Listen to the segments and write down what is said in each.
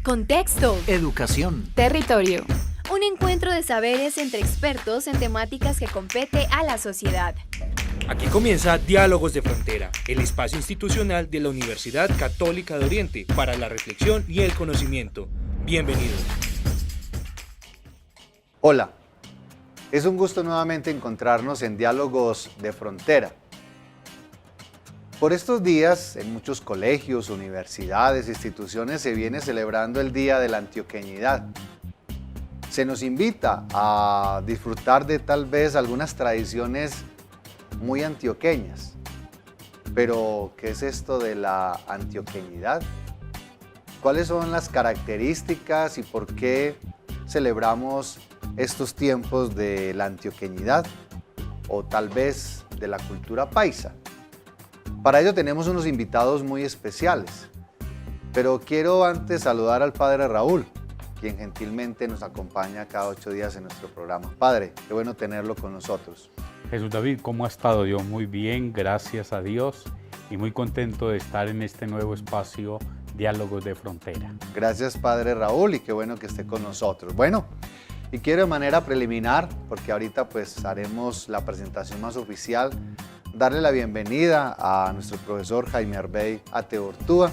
Contexto. Educación. Territorio. Un encuentro de saberes entre expertos en temáticas que compete a la sociedad. Aquí comienza Diálogos de Frontera, el espacio institucional de la Universidad Católica de Oriente para la reflexión y el conocimiento. Bienvenidos. Hola, es un gusto nuevamente encontrarnos en Diálogos de Frontera. Por estos días, en muchos colegios, universidades, instituciones se viene celebrando el Día de la Antioqueñidad. Se nos invita a disfrutar de tal vez algunas tradiciones muy antioqueñas. Pero, ¿qué es esto de la antioqueñidad? ¿Cuáles son las características y por qué celebramos estos tiempos de la antioqueñidad? O tal vez de la cultura paisa. Para ello tenemos unos invitados muy especiales. Pero quiero antes saludar al Padre Raúl, quien gentilmente nos acompaña cada 8 días en nuestro programa. Padre, qué bueno tenerlo con nosotros. Jesús David, ¿cómo ha estado? Yo muy bien, gracias a Dios, y muy contento de estar en este nuevo espacio Diálogos de Frontera. Gracias, Padre Raúl, y qué bueno que esté con nosotros. Bueno, y quiero de manera preliminar, porque ahorita pues haremos la presentación más oficial, darle la bienvenida a nuestro profesor Jaime Arbey Ateortúa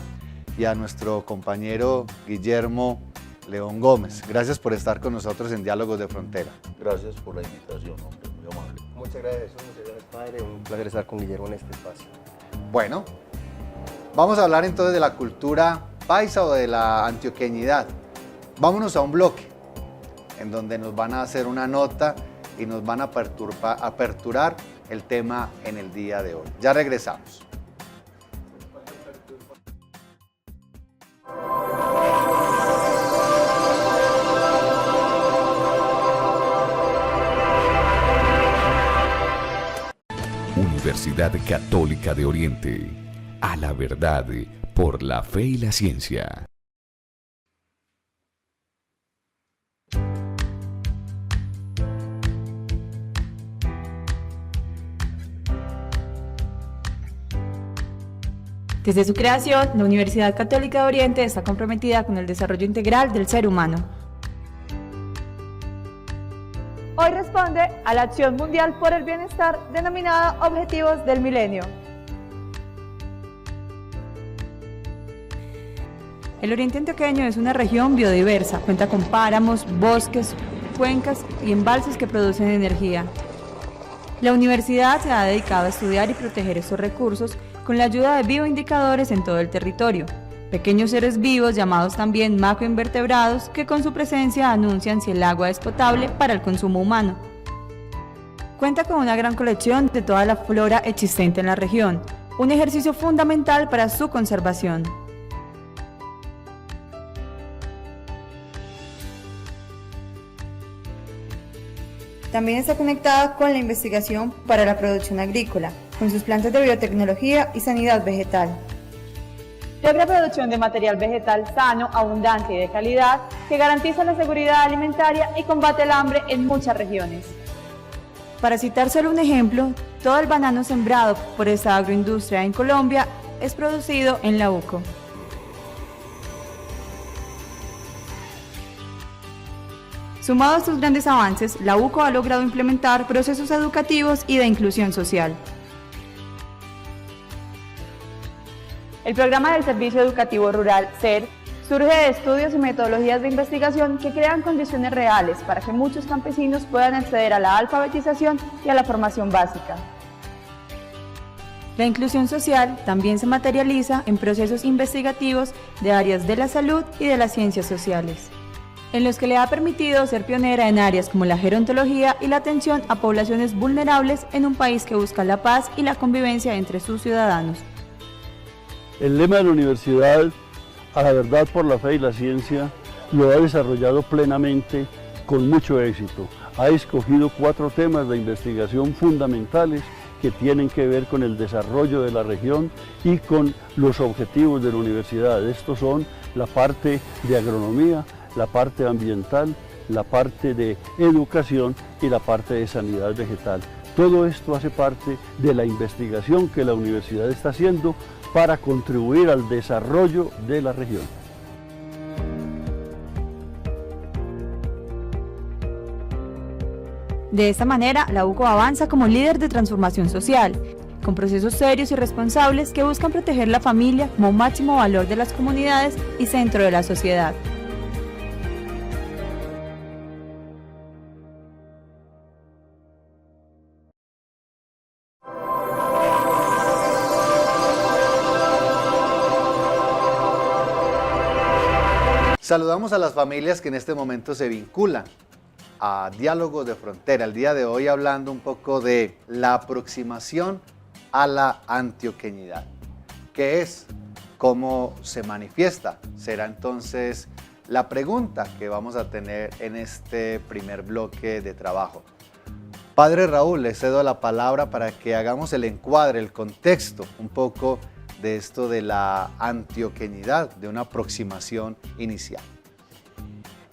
y a nuestro compañero Guillermo León Gómez. Gracias por estar con nosotros en Diálogos de Frontera. Gracias por la invitación, hombre, muy amable. Muchas gracias, muchas gracias, padre. Un placer estar con Guillermo en este espacio. Bueno, vamos a hablar entonces de la cultura paisa o de la antioqueñidad. Vámonos a un bloque en donde nos van a hacer una nota y nos van a aperturar el tema en el día de hoy. Ya regresamos. Universidad Católica de Oriente, a la verdad por la fe y la ciencia. Desde su creación, la Universidad Católica de Oriente está comprometida con el desarrollo integral del ser humano. Hoy responde a la Acción Mundial por el Bienestar denominada Objetivos del Milenio. El Oriente Antioqueño es una región biodiversa, cuenta con páramos, bosques, cuencas y embalses que producen energía. La universidad se ha dedicado a estudiar y proteger estos recursos con la ayuda de bioindicadores en todo el territorio, pequeños seres vivos llamados también macroinvertebrados que con su presencia anuncian si el agua es potable para el consumo humano. Cuenta con una gran colección de toda la flora existente en la región, un ejercicio fundamental para su conservación. También está conectada con la investigación para la producción agrícola, con sus plantas de biotecnología y sanidad vegetal. Logra producción de material vegetal sano, abundante y de calidad que garantiza la seguridad alimentaria y combate el hambre en muchas regiones. Para citar solo un ejemplo, todo el banano sembrado por esta agroindustria en Colombia es producido en la UCO. Sumado a estos grandes avances, la UCO ha logrado implementar procesos educativos y de inclusión social. El programa del Servicio Educativo Rural, SER, surge de estudios y metodologías de investigación que crean condiciones reales para que muchos campesinos puedan acceder a la alfabetización y a la formación básica. La inclusión social también se materializa en procesos investigativos de áreas de la salud y de las ciencias sociales, en los que le ha permitido ser pionera en áreas como la gerontología y la atención a poblaciones vulnerables en un país que busca la paz y la convivencia entre sus ciudadanos. El lema de la universidad, a la verdad por la fe y la ciencia, lo ha desarrollado plenamente con mucho éxito. Ha escogido 4 temas de investigación fundamentales que tienen que ver con el desarrollo de la región y con los objetivos de la universidad. Estos son la parte de agronomía, la parte ambiental, la parte de educación y la parte de sanidad vegetal. Todo esto hace parte de la investigación que la universidad está haciendo para contribuir al desarrollo de la región. De esta manera, la UCO avanza como líder de transformación social, con procesos serios y responsables que buscan proteger la familia como máximo valor de las comunidades y centro de la sociedad. Saludamos a las familias que en este momento se vinculan a Diálogos de Frontera. El día de hoy hablando un poco de la aproximación a la antioqueñidad. ¿Qué es? ¿Cómo se manifiesta? Será entonces la pregunta que vamos a tener en este primer bloque de trabajo. Padre Raúl, le cedo la palabra para que hagamos el encuadre, el contexto un poco de esto de la antioqueñidad, de una aproximación inicial.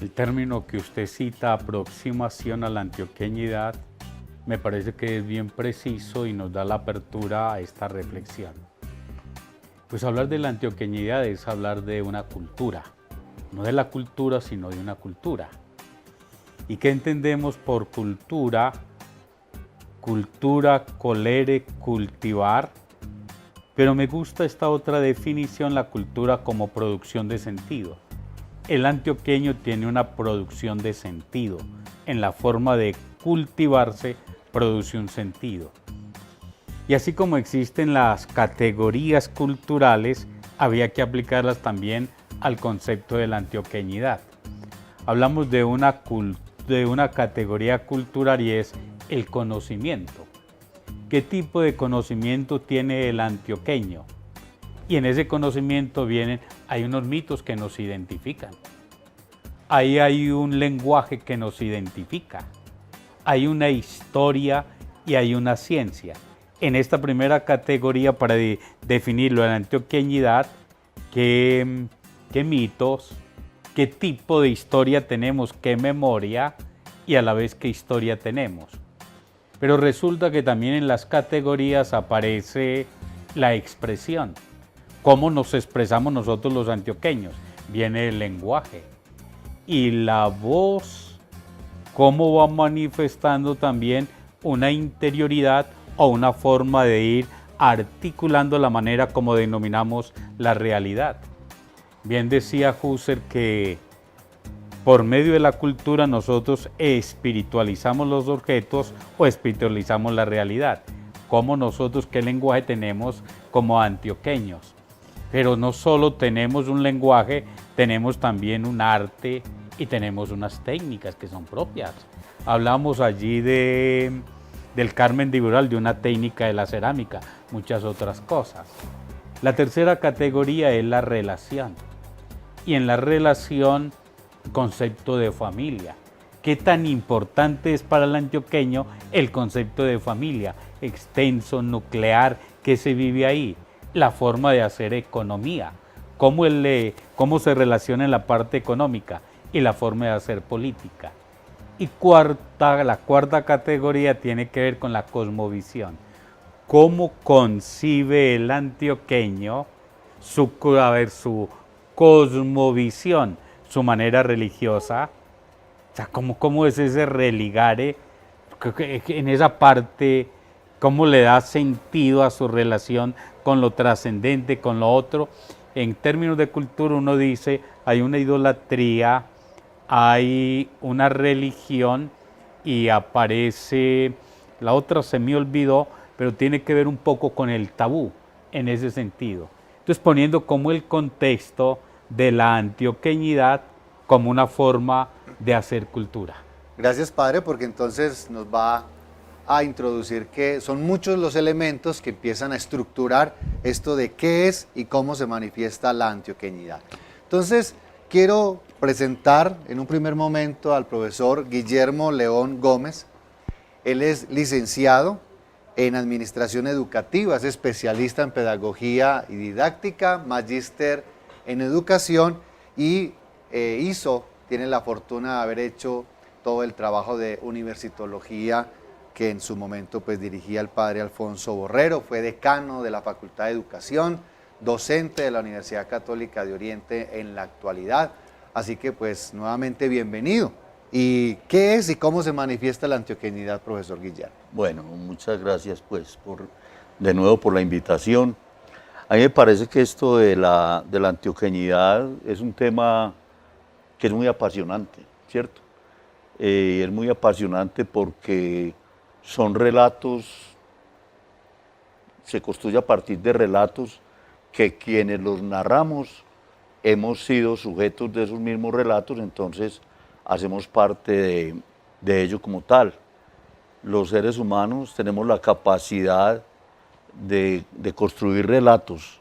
El término que usted cita, aproximación a la antioqueñidad, me parece que es bien preciso y nos da la apertura a esta reflexión. Pues hablar de la antioqueñidad es hablar de una cultura, no de la cultura, sino de una cultura. ¿Y qué entendemos por cultura? Cultura, colere, cultivar. Pero me gusta esta otra definición, la cultura como producción de sentido. El antioqueño tiene una producción de sentido. En la forma de cultivarse, produce un sentido. Y así como existen las categorías culturales, había que aplicarlas también al concepto de la antioqueñidad. Hablamos de una categoría cultural y es el conocimiento. ¿Qué tipo de conocimiento tiene el antioqueño? Y en ese conocimiento hay unos mitos que nos identifican. Ahí hay un lenguaje que nos identifica. Hay una historia y hay una ciencia. En esta primera categoría, para definirlo, la antioqueñidad, ¿qué mitos, qué tipo de historia tenemos, qué memoria y a la vez qué historia tenemos? Pero resulta que también en las categorías aparece la expresión. ¿Cómo nos expresamos nosotros los antioqueños? Viene el lenguaje. Y la voz, ¿cómo va manifestando también una interioridad o una forma de ir articulando la manera como denominamos la realidad? Bien decía Husserl que por medio de la cultura nosotros espiritualizamos los objetos o espiritualizamos la realidad. Como nosotros, ¿qué lenguaje tenemos como antioqueños? Pero no solo tenemos un lenguaje, tenemos también un arte y tenemos unas técnicas que son propias. Hablamos allí del Carmen de Ibural, de una técnica de la cerámica, muchas otras cosas. La tercera categoría es la relación. Y en la relación, concepto de familia. ¿Qué tan importante es para el antioqueño el concepto de familia? Extenso, nuclear, ¿qué se vive ahí? La forma de hacer economía, cómo se relaciona en la parte económica y la forma de hacer política. Y la cuarta categoría tiene que ver con la cosmovisión. ¿Cómo concibe el antioqueño su cosmovisión, su manera religiosa? O sea, ¿cómo es ese religare? En esa parte, ¿cómo le da sentido a su relación con lo trascendente, con lo otro? En términos de cultura uno dice, hay una idolatría, hay una religión y aparece, la otra se me olvidó, pero tiene que ver un poco con el tabú en ese sentido. Entonces poniendo como el contexto de la antioqueñidad como una forma de hacer cultura. Gracias, padre, porque entonces nos va a introducir que son muchos los elementos que empiezan a estructurar esto de qué es y cómo se manifiesta la antioqueñidad. Entonces, quiero presentar en un primer momento al profesor Guillermo León Gómez. Él es licenciado en Administración Educativa, es especialista en Pedagogía y Didáctica, magíster en Educación y tiene la fortuna de haber hecho todo el trabajo de universitología que en su momento pues dirigía el padre Alfonso Borrero, fue decano de la Facultad de Educación, docente de la Universidad Católica de Oriente en la actualidad. Así que pues nuevamente bienvenido ¿Y qué es y cómo se manifiesta la antioqueñidad, profesor Guillermo? Bueno, muchas gracias pues de nuevo por la invitación. A mí me parece que esto de la antioqueñidad es un tema que es muy apasionante, ¿cierto? Es muy apasionante porque son relatos, se construye a partir de relatos que quienes los narramos hemos sido sujetos de esos mismos relatos, entonces hacemos parte de ello como tal. Los seres humanos tenemos la capacidad de construir relatos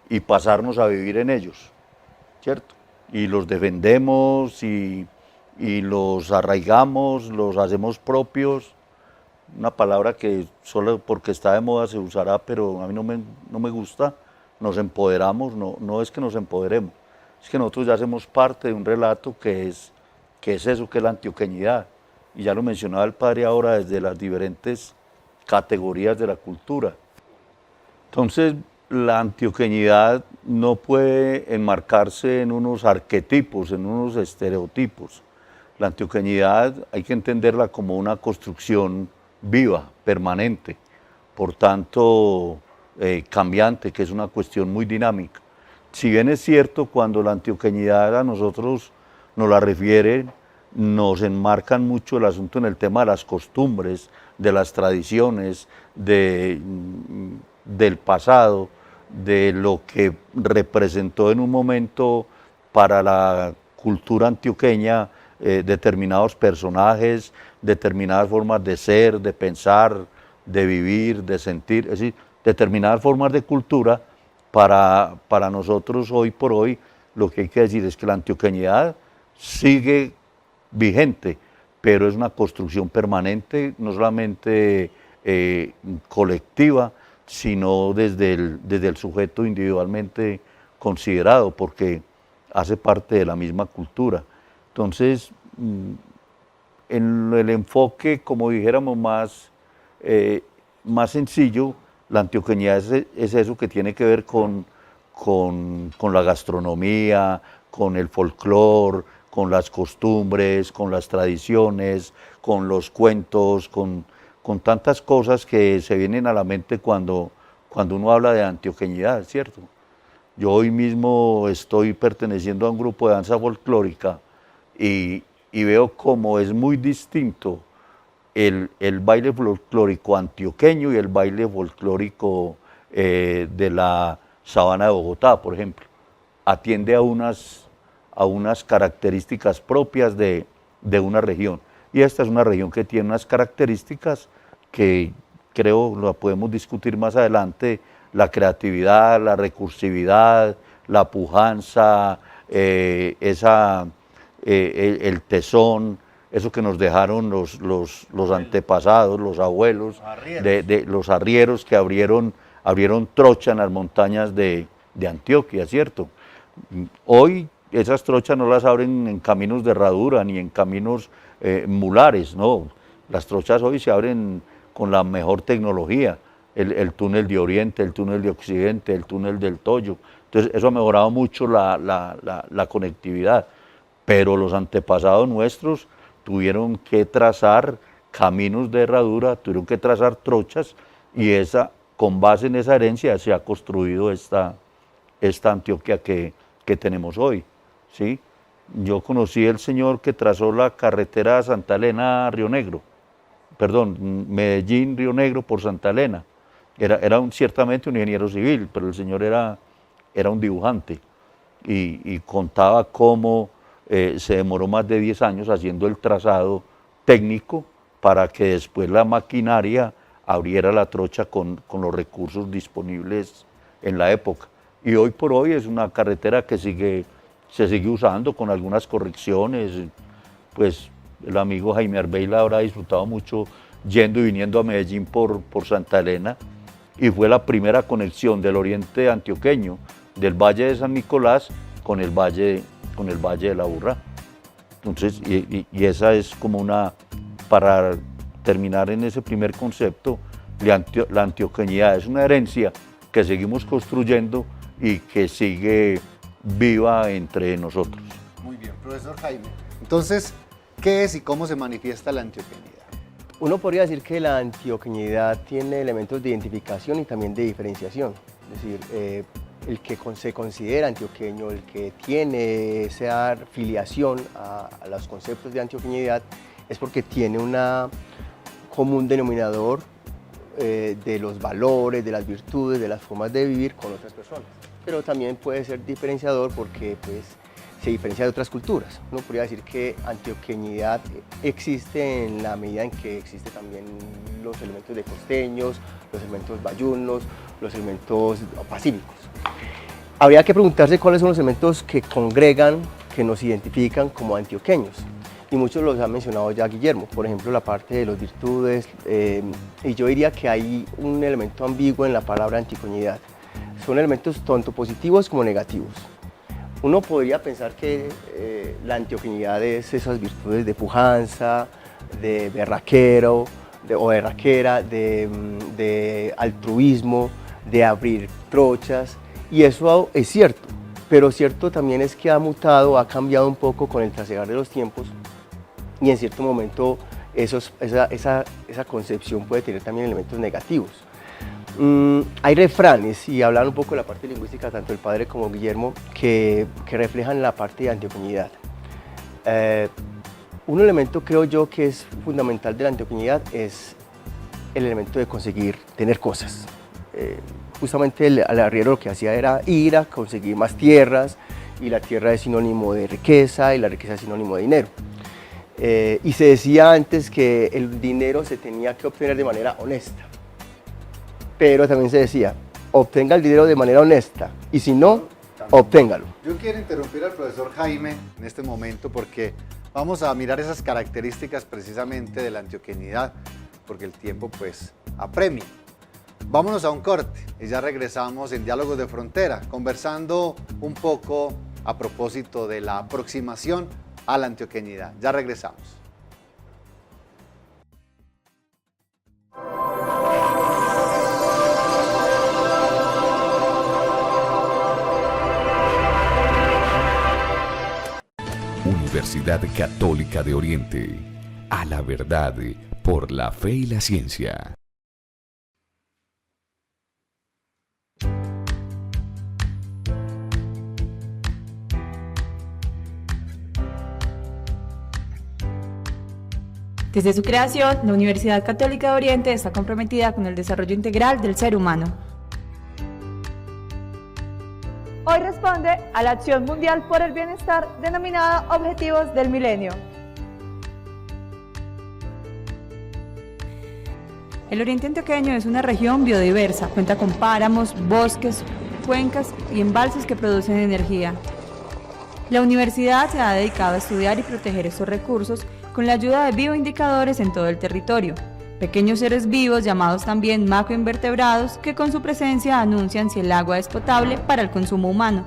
y pasarnos a vivir en ellos, ¿cierto? Y los defendemos y los arraigamos, los hacemos propios. Una palabra que solo porque está de moda se usará, pero a mí no me gusta. Nos empoderamos, no es que nos empoderemos, es que nosotros ya hacemos parte de un relato que es eso, que es la antioqueñidad. Y ya lo mencionaba el padre ahora desde las diferentes categorías de la cultura. Entonces, la antioqueñidad no puede enmarcarse en unos arquetipos, en unos estereotipos. La antioqueñidad hay que entenderla como una construcción viva, permanente, por tanto cambiante, que es una cuestión muy dinámica. Si bien es cierto, cuando la antioqueñidad a nosotros nos la refiere, nos enmarcan mucho el asunto en el tema de las costumbres, de las tradiciones, del pasado, de lo que representó en un momento para la cultura antioqueña determinados personajes, determinadas formas de ser, de pensar, de vivir, de sentir, es decir, determinadas formas de cultura. Para nosotros hoy por hoy lo que hay que decir es que la antioqueñidad sigue vigente, pero es una construcción permanente, no solamente colectiva, sino desde el sujeto individualmente considerado, porque hace parte de la misma cultura. Entonces, en el enfoque, como dijéramos, más sencillo, la antioqueñidad es eso que tiene que ver con la gastronomía, con el folclore, con las costumbres, con las tradiciones, con los cuentos, con tantas cosas que se vienen a la mente cuando uno habla de antioqueñidad, ¿cierto? Yo hoy mismo estoy perteneciendo a un grupo de danza folclórica y veo cómo es muy distinto el baile folclórico antioqueño y el baile folclórico de la sabana de Bogotá, por ejemplo. Atiende a unas características propias de una región. Y esta es una región que tiene unas características que creo la podemos discutir más adelante: la creatividad, la recursividad, la pujanza, el tesón, eso que nos dejaron los antepasados, los abuelos, los arrieros que abrieron trocha en las montañas de Antioquia, ¿cierto? Hoy esas trochas no las abren en caminos de herradura ni en caminos mulares, no. Las trochas hoy se abren con la mejor tecnología, el túnel de Oriente, el túnel de Occidente, el túnel del Toyo. Entonces eso ha mejorado mucho la conectividad, pero los antepasados nuestros tuvieron que trazar caminos de herradura, tuvieron que trazar trochas, y con base en esa herencia se ha construido esta Antioquia que tenemos hoy, ¿sí? Yo conocí al señor que trazó la carretera Santa Elena-Río Negro, perdón, Medellín-Río Negro por Santa Elena. Era ciertamente un ingeniero civil, pero el señor era un dibujante y contaba cómo se demoró más de 10 años haciendo el trazado técnico para que después la maquinaria abriera la trocha con los recursos disponibles en la época. Y hoy por hoy es una carretera que se sigue usando con algunas correcciones. Pues el amigo Jaime Arbeila habrá disfrutado mucho yendo y viniendo a Medellín por Santa Elena, y fue la primera conexión del oriente antioqueño, del Valle de San Nicolás con el Valle de la Urrá. Entonces, y esa es como para terminar en ese primer concepto, la antioqueñidad es una herencia que seguimos construyendo y que sigue viva entre nosotros. Muy bien, profesor Jaime. Entonces, ¿Qué es y cómo se manifiesta la antioqueñidad? Uno podría decir que la antioqueñidad tiene elementos de identificación y también de diferenciación. Es decir, el que se considera antioqueño, el que tiene esa filiación a los conceptos de antioqueñidad, es porque tiene un común denominador de los valores, de las virtudes, de las formas de vivir con otras personas. Pero también puede ser diferenciador porque pues, se diferencia de otras culturas. Uno podría decir que antioqueñidad existe en la medida en que existen también los elementos de costeños, los elementos bayunos, los elementos pacíficos. Habría que preguntarse cuáles son los elementos que congregan, que nos identifican como antioqueños. Y muchos los ha mencionado ya Guillermo, por ejemplo la parte de las virtudes, y yo diría que hay un elemento ambiguo en la palabra antioqueñidad. Son elementos tanto positivos como negativos. Uno podría pensar que la antioqueñidad es esas virtudes de pujanza, de berraquero, o berraquera, de altruismo, de abrir trochas, y eso es cierto, pero cierto también es que ha mutado, ha cambiado un poco con el trasegar de los tiempos, y en cierto momento esa concepción puede tener también elementos negativos. Hay refranes, y hablar un poco de la parte lingüística, tanto el padre como Guillermo, que reflejan la parte de antioqueñidad. Un elemento, creo yo, que es fundamental de la antioqueñidad es el elemento de conseguir tener cosas. Justamente el arriero lo que hacía era ir a conseguir más tierras, y la tierra es sinónimo de riqueza, y la riqueza es sinónimo de dinero. Y se decía antes que el dinero se tenía que obtener de manera honesta. Pero también se decía, obtenga el dinero de manera honesta, y si no, obténgalo. Yo quiero interrumpir al profesor Jaime en este momento porque vamos a mirar esas características precisamente de la antioqueñidad, porque el tiempo pues apremia. Vámonos a un corte y ya regresamos en Diálogos de Frontera, conversando un poco a propósito de la aproximación a la antioqueñidad. Ya regresamos. Universidad Católica de Oriente, a la verdad por la fe y la ciencia. Desde su creación, la Universidad Católica de Oriente está comprometida con el desarrollo integral del ser humano. Hoy responde a la Acción Mundial por el Bienestar denominada Objetivos del Milenio. El Oriente Antioqueño es una región biodiversa, cuenta con páramos, bosques, cuencas y embalses que producen energía. La universidad se ha dedicado a estudiar y proteger estos recursos con la ayuda de bioindicadores en todo el territorio, pequeños seres vivos llamados también macroinvertebrados que con su presencia anuncian si el agua es potable para el consumo humano.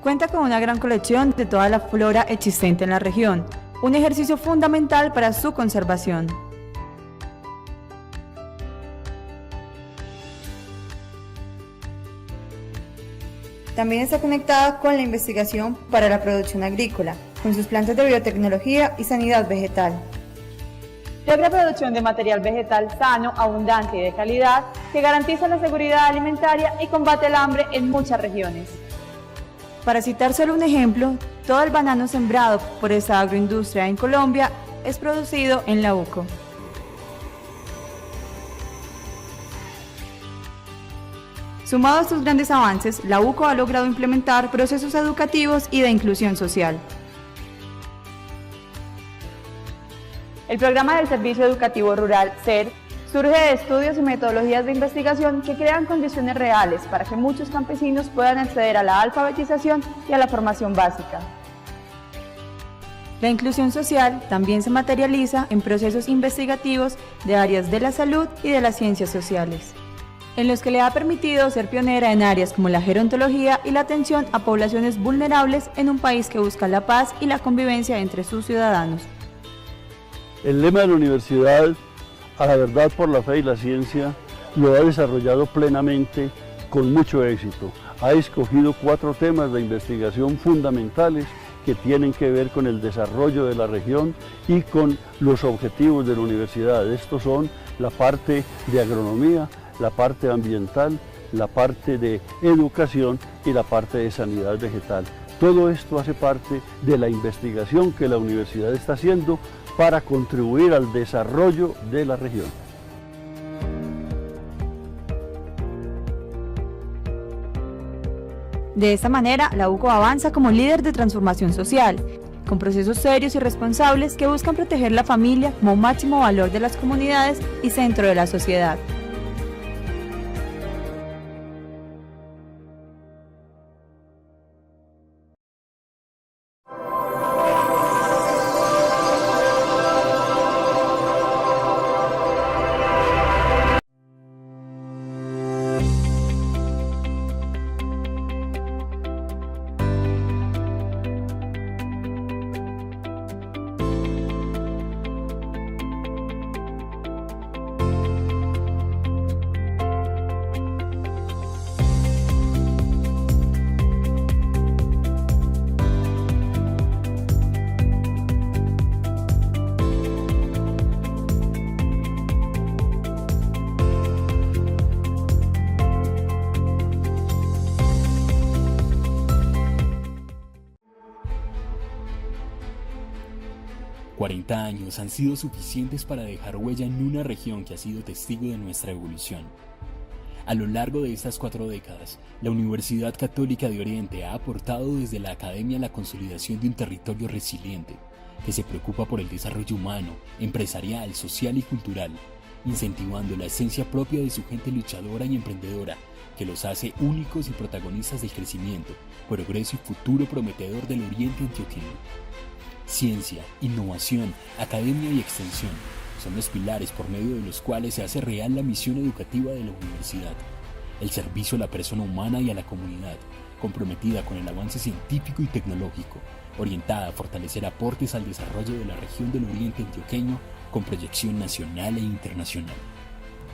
Cuenta con una gran colección de toda la flora existente en la región, un ejercicio fundamental para su conservación. También está conectada con la investigación para la producción agrícola, con sus plantas de biotecnología y sanidad vegetal. Logra producción de material vegetal sano, abundante y de calidad que garantiza la seguridad alimentaria y combate el hambre en muchas regiones. Para citar solo un ejemplo, todo el banano sembrado por esta agroindustria en Colombia es producido en la UCO. Sumado a estos grandes avances, la UCO ha logrado implementar procesos educativos y de inclusión social. El programa del Servicio Educativo Rural, SER, surge de estudios y metodologías de investigación que crean condiciones reales para que muchos campesinos puedan acceder a la alfabetización y a la formación básica. La inclusión social también se materializa en procesos investigativos de áreas de la salud y de las ciencias sociales, en los que le ha permitido ser pionera en áreas como la gerontología y la atención a poblaciones vulnerables en un país que busca la paz y la convivencia entre sus ciudadanos. El lema de la universidad, a la verdad por la fe y la ciencia, lo ha desarrollado plenamente con mucho éxito. Ha escogido 4 temas de investigación fundamentales que tienen que ver con el desarrollo de la región y con los objetivos de la universidad. Estos son la parte de agronomía, la parte ambiental, la parte de educación y la parte de sanidad vegetal. Todo esto hace parte de la investigación que la universidad está haciendo para contribuir al desarrollo de la región. De esta manera, la UCO avanza como líder de transformación social, con procesos serios y responsables que buscan proteger la familia como máximo valor de las comunidades y centro de la sociedad. Años han sido suficientes para dejar huella en una región que ha sido testigo de nuestra evolución. A lo largo de estas 4 décadas, la Universidad Católica de Oriente ha aportado desde la academia la consolidación de un territorio resiliente, que se preocupa por el desarrollo humano, empresarial, social y cultural, incentivando la esencia propia de su gente luchadora y emprendedora, que los hace únicos y protagonistas del crecimiento, progreso y futuro prometedor del Oriente antioqueño. Ciencia, innovación, academia y extensión son los pilares por medio de los cuales se hace real la misión educativa de la universidad. El servicio a la persona humana y a la comunidad, comprometida con el avance científico y tecnológico, orientada a fortalecer aportes al desarrollo de la región del Oriente antioqueño con proyección nacional e internacional.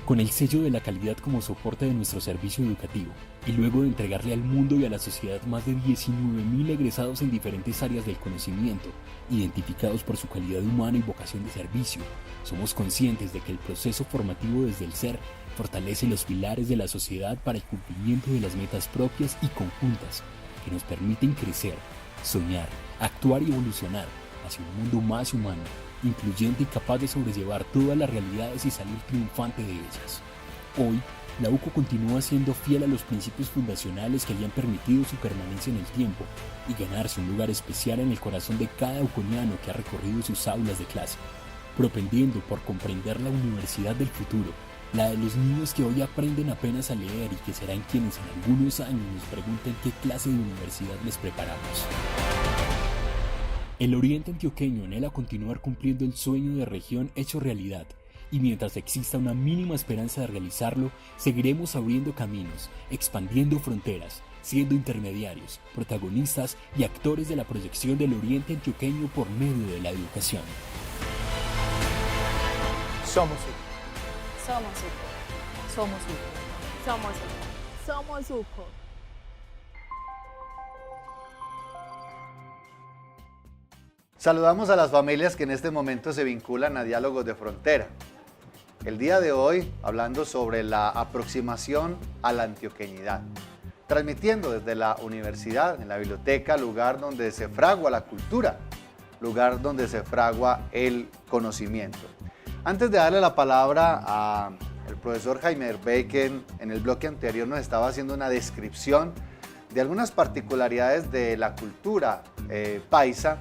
Con el sello de la calidad como soporte de nuestro servicio educativo, y luego de entregarle al mundo y a la sociedad más de 19.000 egresados en diferentes áreas del conocimiento, identificados por su calidad humana y vocación de servicio, somos conscientes de que el proceso formativo desde el ser fortalece los pilares de la sociedad para el cumplimiento de las metas propias y conjuntas que nos permiten crecer, soñar, actuar y evolucionar hacia un mundo más humano, incluyente y capaz de sobrellevar todas las realidades y salir triunfante de ellas. Hoy, la UCO continúa siendo fiel a los principios fundacionales que le han permitido su permanencia en el tiempo y ganarse un lugar especial en el corazón de cada uconiano que ha recorrido sus aulas de clase, propendiendo por comprender la universidad del futuro, la de los niños que hoy aprenden apenas a leer y que serán quienes en algunos años nos pregunten qué clase de universidad les preparamos. El Oriente antioqueño anhela continuar cumpliendo el sueño de región hecho realidad, y mientras exista una mínima esperanza de realizarlo, seguiremos abriendo caminos, expandiendo fronteras, siendo intermediarios, protagonistas y actores de la proyección del Oriente antioqueño por medio de la educación. Somos UCO. Somos UCO. Somos UCO. Somos UCO. Somos UCO. Saludamos a las familias que en este momento se vinculan a Diálogos de Frontera. El día de hoy hablando sobre la aproximación a la antioqueñidad, transmitiendo desde la universidad, en la biblioteca, lugar donde se fragua la cultura, lugar donde se fragua el conocimiento. Antes de darle la palabra al profesor Jaime Herbey, que en el bloque anterior nos estaba haciendo una descripción de algunas particularidades de la cultura paisa,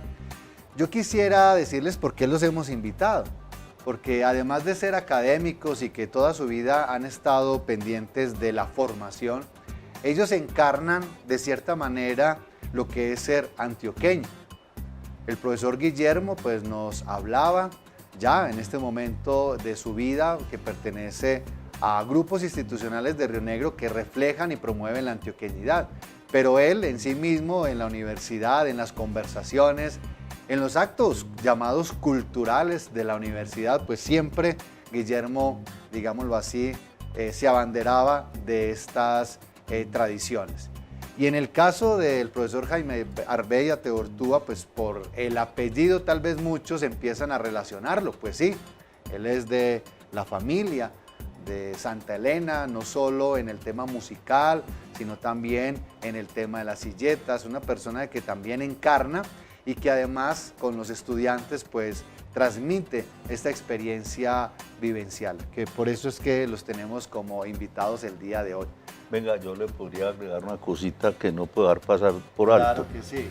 yo quisiera decirles por qué los hemos invitado, porque además de ser académicos y que toda su vida han estado pendientes de la formación, ellos encarnan de cierta manera lo que es ser antioqueño. El profesor Guillermo pues nos hablaba ya en este momento de su vida, que pertenece a grupos institucionales de Río Negro que reflejan y promueven la antioqueñidad, pero él en sí mismo, en la universidad, en las conversaciones, en los actos llamados culturales de la universidad, pues siempre Guillermo, digámoslo así, se abanderaba de estas tradiciones. Y en el caso del profesor Jaime Arbella Teortúa, pues por el apellido tal vez muchos empiezan a relacionarlo, pues sí, él es de la familia de Santa Elena, no solo en el tema musical, sino también en el tema de las silletas, una persona que también encarna y que además con los estudiantes pues transmite esta experiencia vivencial, que por eso es que los tenemos como invitados el día de hoy. Venga, yo le podría agregar una cosita que no puedo dar pasar por alto. Claro que sí.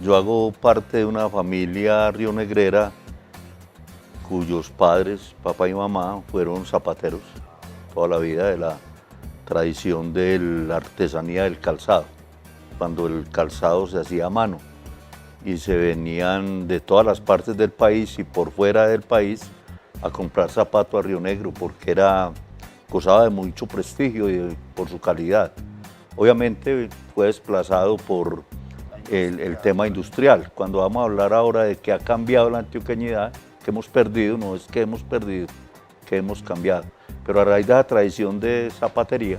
Yo hago parte de una familia rionegrera cuyos padres, papá y mamá, fueron zapateros toda la vida, de la tradición de la artesanía del calzado, cuando el calzado se hacía a mano y se venían de todas las partes del país y por fuera del país a comprar zapato a Río Negro porque gozaba de mucho prestigio y por su calidad. Obviamente fue desplazado por el tema industrial. Cuando vamos a hablar ahora de que ha cambiado la antioqueñidad, que hemos perdido, no es que hemos perdido, que hemos cambiado. Pero a raíz de la tradición de zapatería,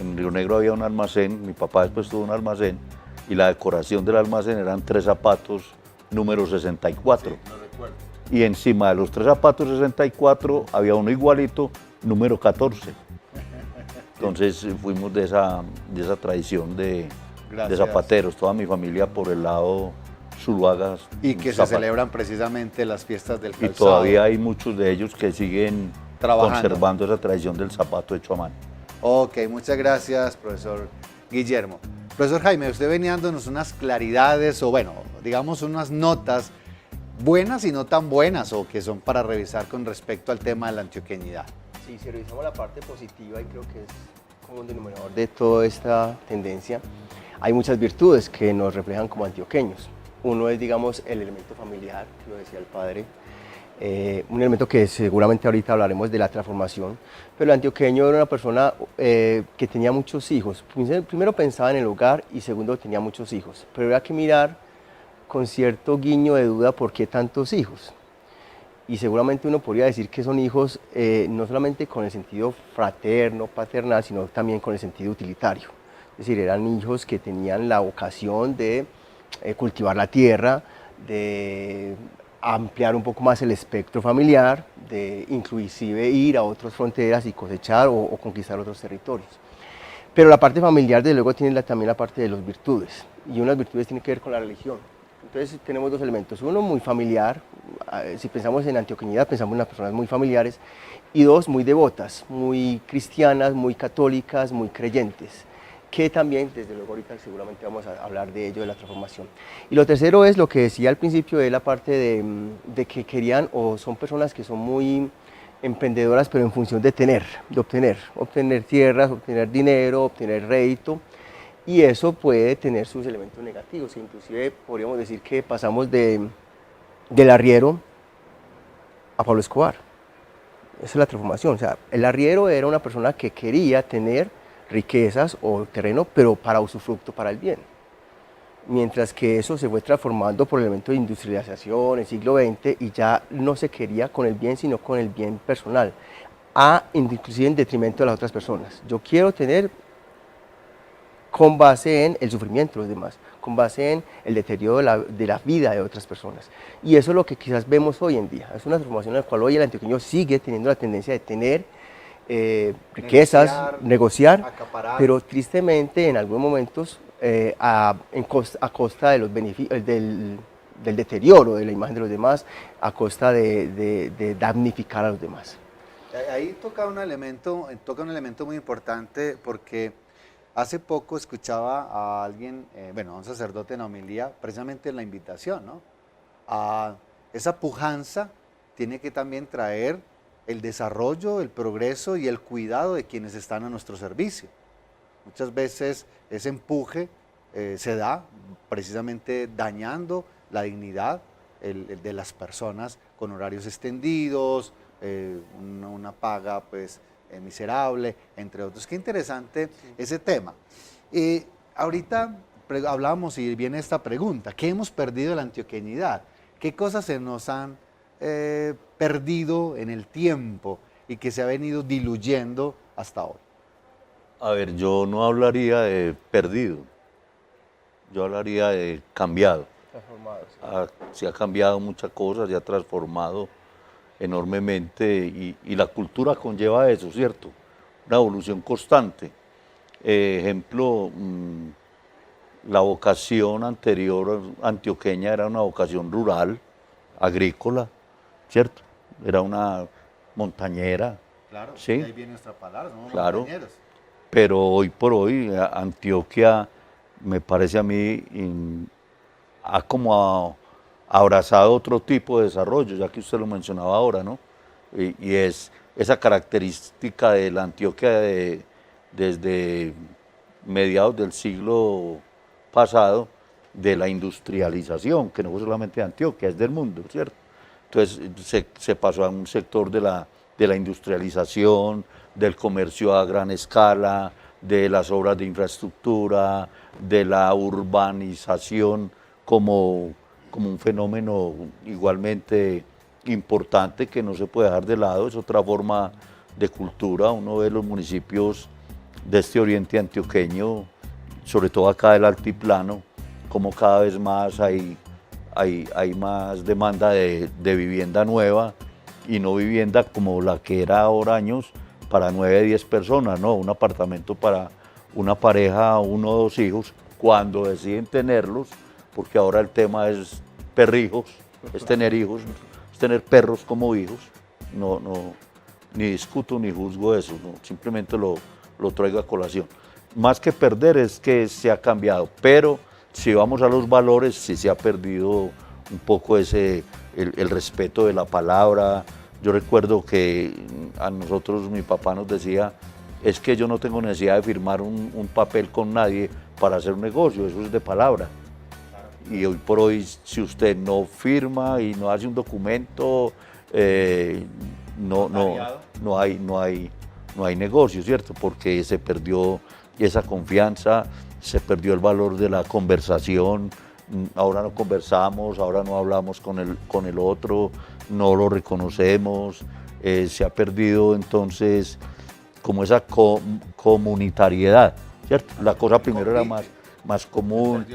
en Río Negro había un almacén, mi papá después tuvo un almacén, y la decoración del almacén eran 3 zapatos número 64. Sí, lo recuerdo. Y encima de los 3 zapatos 64 había uno igualito, número 14. Entonces fuimos de esa tradición de zapateros, toda mi familia por el lado Zuluaga. Y que se celebran precisamente las fiestas del calzado. Y todavía hay muchos de ellos que siguen conservando esa tradición del zapato hecho a mano. Ok, muchas gracias, profesor Guillermo. Profesor Jaime, usted venía dándonos unas claridades o bueno, digamos unas notas buenas y no tan buenas o que son para revisar con respecto al tema de la antioqueñidad. Sí, si revisamos la parte positiva y creo que es como un denominador de toda esta tendencia, hay muchas virtudes que nos reflejan como antioqueños. Uno es, digamos, el elemento familiar, que lo decía el padre, un elemento que seguramente ahorita hablaremos de la transformación, pero el antioqueño era una persona que tenía muchos hijos. Primero pensaba en el hogar y segundo tenía muchos hijos, pero había que mirar con cierto guiño de duda por qué tantos hijos. Y seguramente uno podría decir que son hijos no solamente con el sentido fraterno, paternal, sino también con el sentido utilitario. Es decir, eran hijos que tenían la vocación de cultivar la tierra, de ampliar un poco más el espectro familiar, de inclusive ir a otras fronteras y cosechar o conquistar otros territorios. Pero la parte familiar, desde luego, tiene también la parte de las virtudes, y unas virtudes tienen que ver con la religión. Entonces tenemos 2 elementos, uno muy familiar, si pensamos en antioqueñidad pensamos en las personas muy familiares, y 2 muy devotas, muy cristianas, muy católicas, muy creyentes, que también, desde luego ahorita seguramente vamos a hablar de ello, de la transformación. Y lo tercero es lo que decía al principio, de la parte de que querían, o son personas que son muy emprendedoras, pero en función de obtener tierras, obtener dinero, obtener rédito, y eso puede tener sus elementos negativos, inclusive podríamos decir que pasamos del arriero a Pablo Escobar. Esa es la transformación, o sea, el arriero era una persona que quería tener riquezas o terreno, pero para usufructo, para el bien. Mientras que eso se fue transformando por el elemento de industrialización en el siglo XX y ya no se quería con el bien, sino con el bien personal, inclusive en detrimento de las otras personas. Yo quiero tener con base en el sufrimiento de los demás, con base en el deterioro de la vida de otras personas. Y eso es lo que quizás vemos hoy en día. Es una transformación en la cual hoy el antioqueño sigue teniendo la tendencia de tener riquezas, negociar, acaparar, pero tristemente en algunos momentos a costa de los del deterioro de la imagen de los demás, a costa de damnificar a los demás. Ahí toca un elemento muy importante, porque hace poco escuchaba a alguien, a un sacerdote en la homilía, precisamente en la invitación, ¿no? A esa pujanza tiene que también traer el desarrollo, el progreso y el cuidado de quienes están a nuestro servicio. Muchas veces ese empuje se da precisamente dañando la dignidad de las personas con horarios extendidos, una paga pues miserable, entre otros. Qué interesante ese tema. Ahorita hablamos y viene esta pregunta, ¿qué hemos perdido de la antioqueñidad? ¿Qué cosas se nos han perdido en el tiempo y que se ha venido diluyendo hasta hoy? A ver, yo no hablaría de perdido, yo hablaría de cambiado. Transformados. Se ha cambiado muchas cosas, se ha transformado enormemente y la cultura conlleva eso, ¿cierto? Una evolución constante. Ejemplo, la vocación anterior antioqueña era una vocación rural, agrícola, ¿cierto? Era una montañera. Claro, ¿sí? ahí viene nuestra palabra, somos Claro. montañeros. Pero hoy por hoy Antioquia, me parece a mí, ha como abrazado otro tipo de desarrollo, ya que usted lo mencionaba ahora, ¿no? Y es esa característica de la Antioquia desde mediados del siglo pasado, de la industrialización, que no fue solamente de Antioquia, es del mundo, ¿cierto? Entonces se pasó a un sector de la industrialización, del comercio a gran escala, de las obras de infraestructura, de la urbanización como un fenómeno igualmente importante que no se puede dejar de lado, es otra forma de cultura. Uno ve los municipios de este oriente antioqueño, sobre todo acá del altiplano, como cada vez más hay más demanda de vivienda nueva y no vivienda como la que era ahora años para 9, 10 personas, no, un apartamento para una pareja, 1 o 2 hijos, cuando deciden tenerlos, porque ahora el tema es perrijos, es tener hijos, es tener perros como hijos, no, ni discuto ni juzgo eso, no, simplemente lo traigo a colación. Más que perder es que se ha cambiado, pero si vamos a los valores, sí se ha perdido un poco el respeto de la palabra. Yo recuerdo que a nosotros mi papá nos decía, es que yo no tengo necesidad de firmar un papel con nadie para hacer un negocio, eso es de palabra. Y hoy por hoy, si usted no firma y no hace un documento, no hay negocio, ¿cierto? Porque se perdió esa confianza, se perdió el valor de la conversación, ahora no conversamos, ahora no hablamos con el otro, no lo reconocemos, se ha perdido entonces como esa comunitariedad, ¿cierto? La cosa primero era más común.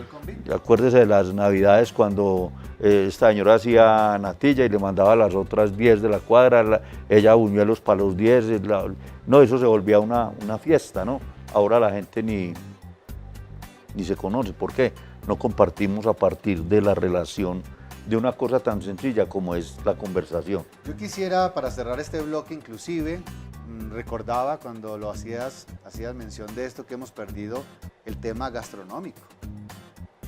Acuérdese de las Navidades cuando esta señora hacía natilla y le mandaba a las otras 10 de la cuadra, ella buñuelos para los 10, no, eso se volvía una fiesta, ¿no? Ahora la gente ni se conoce. ¿Por qué? No compartimos a partir de la relación de una cosa tan sencilla como es la conversación. Yo quisiera, para cerrar este bloque, inclusive, recordaba cuando lo hacías mención de esto, que hemos perdido el tema gastronómico.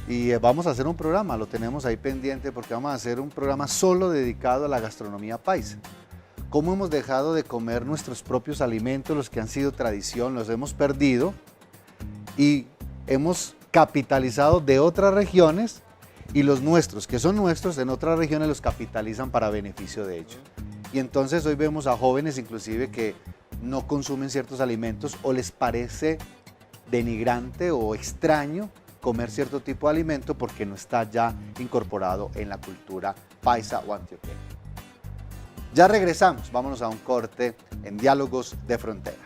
Y vamos a hacer un programa, lo tenemos ahí pendiente, porque vamos a hacer un programa solo dedicado a la gastronomía paisa. Cómo hemos dejado de comer nuestros propios alimentos, los que han sido tradición, los hemos perdido y hemos capitalizado de otras regiones, y los nuestros, que son nuestros, en otras regiones los capitalizan para beneficio de ellos. Y entonces hoy vemos a jóvenes inclusive que no consumen ciertos alimentos o les parece denigrante o extraño comer cierto tipo de alimento porque no está ya incorporado en la cultura paisa o antioqueña. Ya regresamos, vámonos a un corte en Diálogos de Frontera.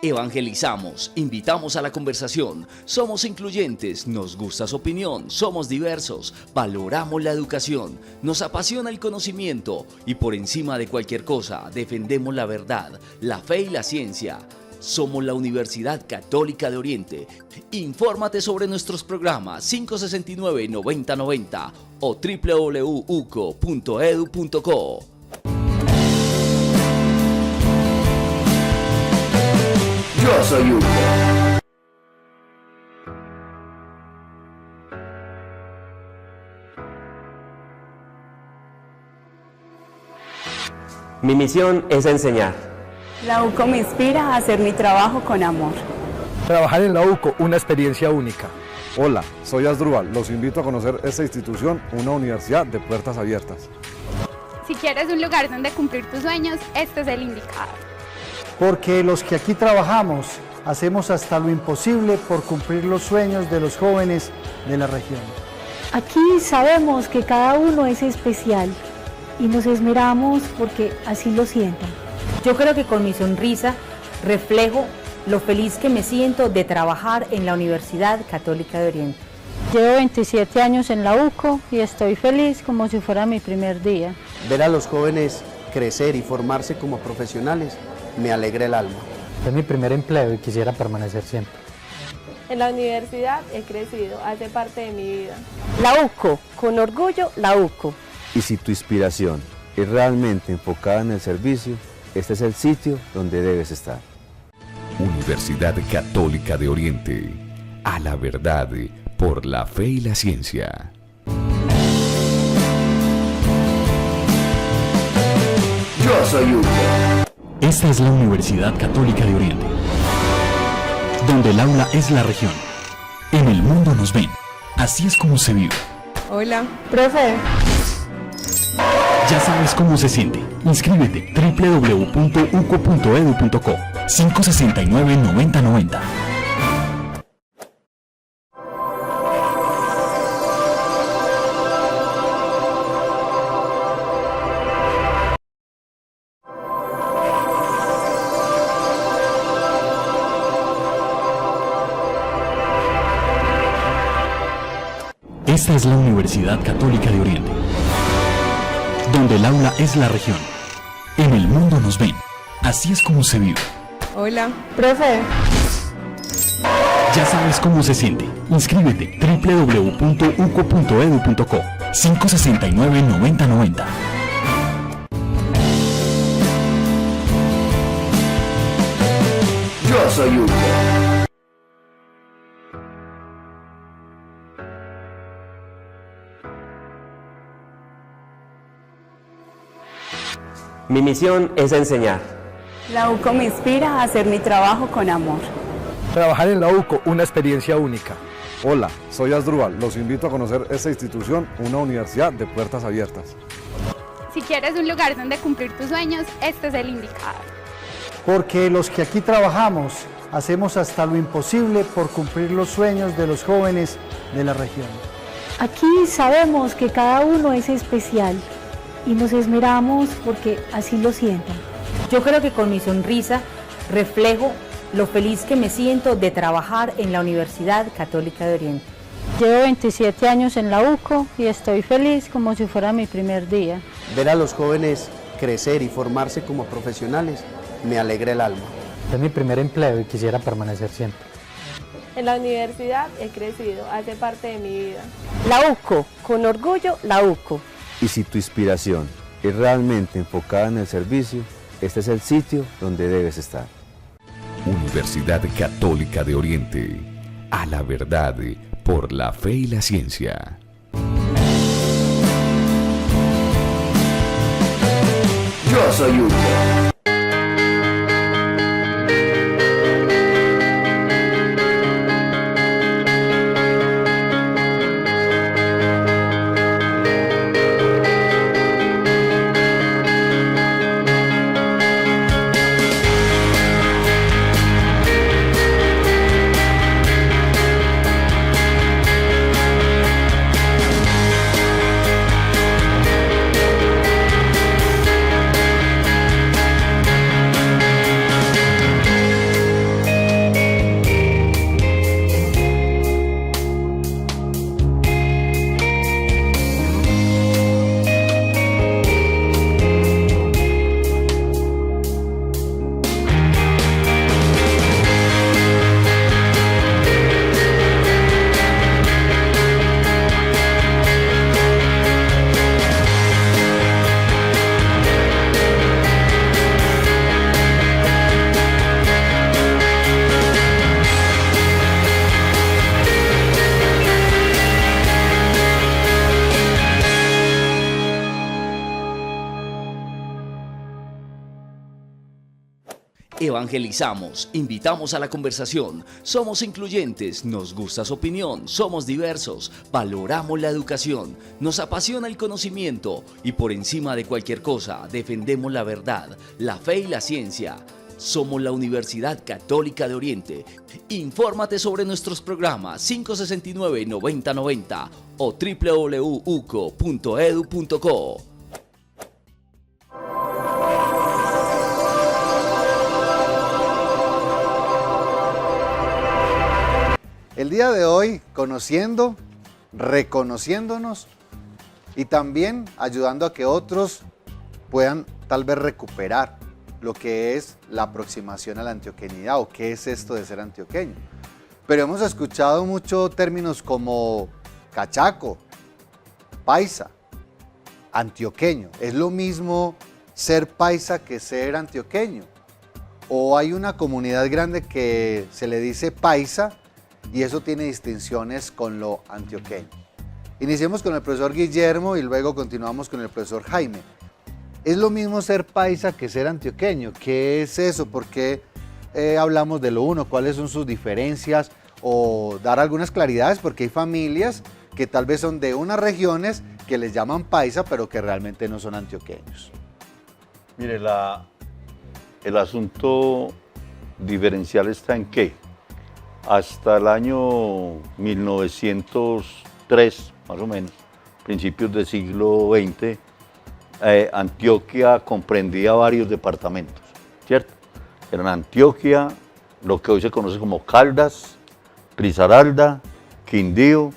Evangelizamos, invitamos a la conversación, somos incluyentes, nos gusta su opinión, somos diversos, valoramos la educación, nos apasiona el conocimiento y por encima de cualquier cosa defendemos la verdad, la fe y la ciencia. Somos la Universidad Católica de Oriente. Infórmate sobre nuestros programas 569-9090 o www.uco.edu.co. Yo soy UCO. Mi misión es enseñar. La UCO me inspira a hacer mi trabajo con amor. Trabajar en la UCO, una experiencia única. Hola, soy Asdrúbal. Los invito a conocer esta institución, una universidad de puertas abiertas. Si quieres un lugar donde cumplir tus sueños, este es el indicado. Porque los que aquí trabajamos hacemos hasta lo imposible por cumplir los sueños de los jóvenes de la región. Aquí sabemos que cada uno es especial y nos esmeramos porque así lo sientan. Yo creo que con mi sonrisa reflejo lo feliz que me siento de trabajar en la Universidad Católica de Oriente. Llevo 27 años en la UCO y estoy feliz como si fuera mi primer día. Ver a los jóvenes crecer y formarse como profesionales me alegra el alma. Es mi primer empleo y quisiera permanecer siempre. En la universidad he crecido, hace parte de mi vida. La UCO, con orgullo, la UCO. Y si tu inspiración es realmente enfocada en el servicio, este es el sitio donde debes estar. Universidad Católica de Oriente. A la verdad, por la fe y la ciencia. Yo soy UCO. Esta es la Universidad Católica de Oriente, donde el aula es la región. En el mundo nos ven. Así es como se vive. Hola, profe. Ya sabes cómo se siente. Inscríbete www.uco.edu.co 569-9090. Esta es la Universidad Católica de Oriente, donde el aula es la región. En el mundo nos ven. Así es como se vive. Hola, profe. Ya sabes cómo se siente. Inscríbete www.uco.edu.co 569-9090. Yo soy UCO. Mi misión es enseñar. La UCO me inspira a hacer mi trabajo con amor. Trabajar en la UCO, una experiencia única. Hola, soy Asdrúbal. Los invito a conocer esta institución, una universidad de puertas abiertas. Si quieres un lugar donde cumplir tus sueños, este es el indicado. Porque los que aquí trabajamos hacemos hasta lo imposible por cumplir los sueños de los jóvenes de la región. Aquí sabemos que cada uno es especial y nos esmeramos porque así lo sientan. Yo creo que con mi sonrisa reflejo lo feliz que me siento de trabajar en la Universidad Católica de Oriente. Llevo 27 años en la UCO y estoy feliz como si fuera mi primer día. Ver a los jóvenes crecer y formarse como profesionales me alegra el alma. Es mi primer empleo y quisiera permanecer siempre. En la universidad he crecido, hace parte de mi vida. La UCO, con orgullo, la UCO. Y si tu inspiración es realmente enfocada en el servicio, este es el sitio donde debes estar. Universidad Católica de Oriente. A la verdad, por la fe y la ciencia. Yo soy UCO. Evangelizamos, invitamos a la conversación, somos incluyentes, nos gusta su opinión, somos diversos, valoramos la educación, nos apasiona el conocimiento y por encima de cualquier cosa defendemos la verdad, la fe y la ciencia. Somos la Universidad Católica de Oriente. Infórmate sobre nuestros programas 569-9090 o www.uco.edu.co. El día de hoy, conociendo, reconociéndonos y también ayudando a que otros puedan tal vez recuperar lo que es la aproximación a la antioqueñidad o qué es esto de ser antioqueño. Pero hemos escuchado muchos términos como cachaco, paisa, antioqueño. ¿Es lo mismo ser paisa que ser antioqueño? ¿O hay una comunidad grande que se le dice paisa y eso tiene distinciones con lo antioqueño? Iniciemos con el profesor Guillermo y luego continuamos con el profesor Jaime. ¿Es lo mismo ser paisa que ser antioqueño? ¿Qué es eso? ¿Por qué hablamos de lo uno? ¿Cuáles son sus diferencias? O dar algunas claridades, porque hay familias que tal vez son de unas regiones que les llaman paisa, pero que realmente no son antioqueños. Mire, el asunto diferencial está en que hasta el año 1903, más o menos, principios del siglo XX, Antioquia comprendía varios departamentos, ¿cierto? Eran Antioquia, lo que hoy se conoce como Caldas, Risaralda, Quindío,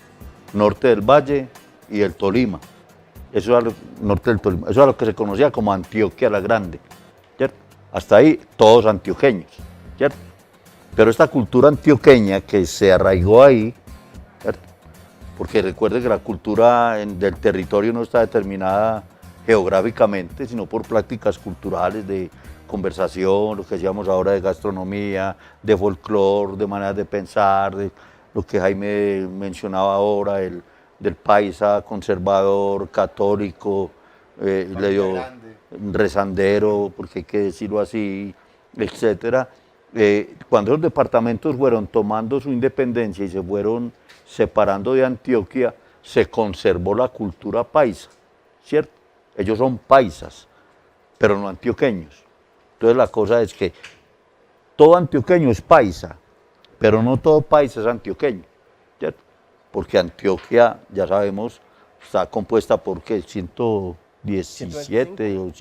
Norte del Valle y el Tolima. Eso era norte del Tolima. Eso era lo que se conocía como Antioquia la Grande, ¿cierto? Hasta ahí todos antioqueños, ¿cierto? Pero esta cultura antioqueña que se arraigó ahí, ¿cierto? Porque recuerde que la cultura del territorio no está determinada geográficamente, sino por prácticas culturales de conversación, lo que decíamos ahora de gastronomía, de folclore, de maneras de pensar, de lo que Jaime mencionaba ahora, del paisa conservador, católico, le dio rezandero, porque hay que decirlo así, etcétera. Cuando los departamentos fueron tomando su independencia y se fueron separando de Antioquia, se conservó la cultura paisa, ¿cierto? Ellos son paisas, pero no antioqueños. Entonces la cosa es que todo antioqueño es paisa, pero no todo paisa es antioqueño, ¿cierto? Porque Antioquia, ya sabemos, está compuesta por ¿qué? 117 o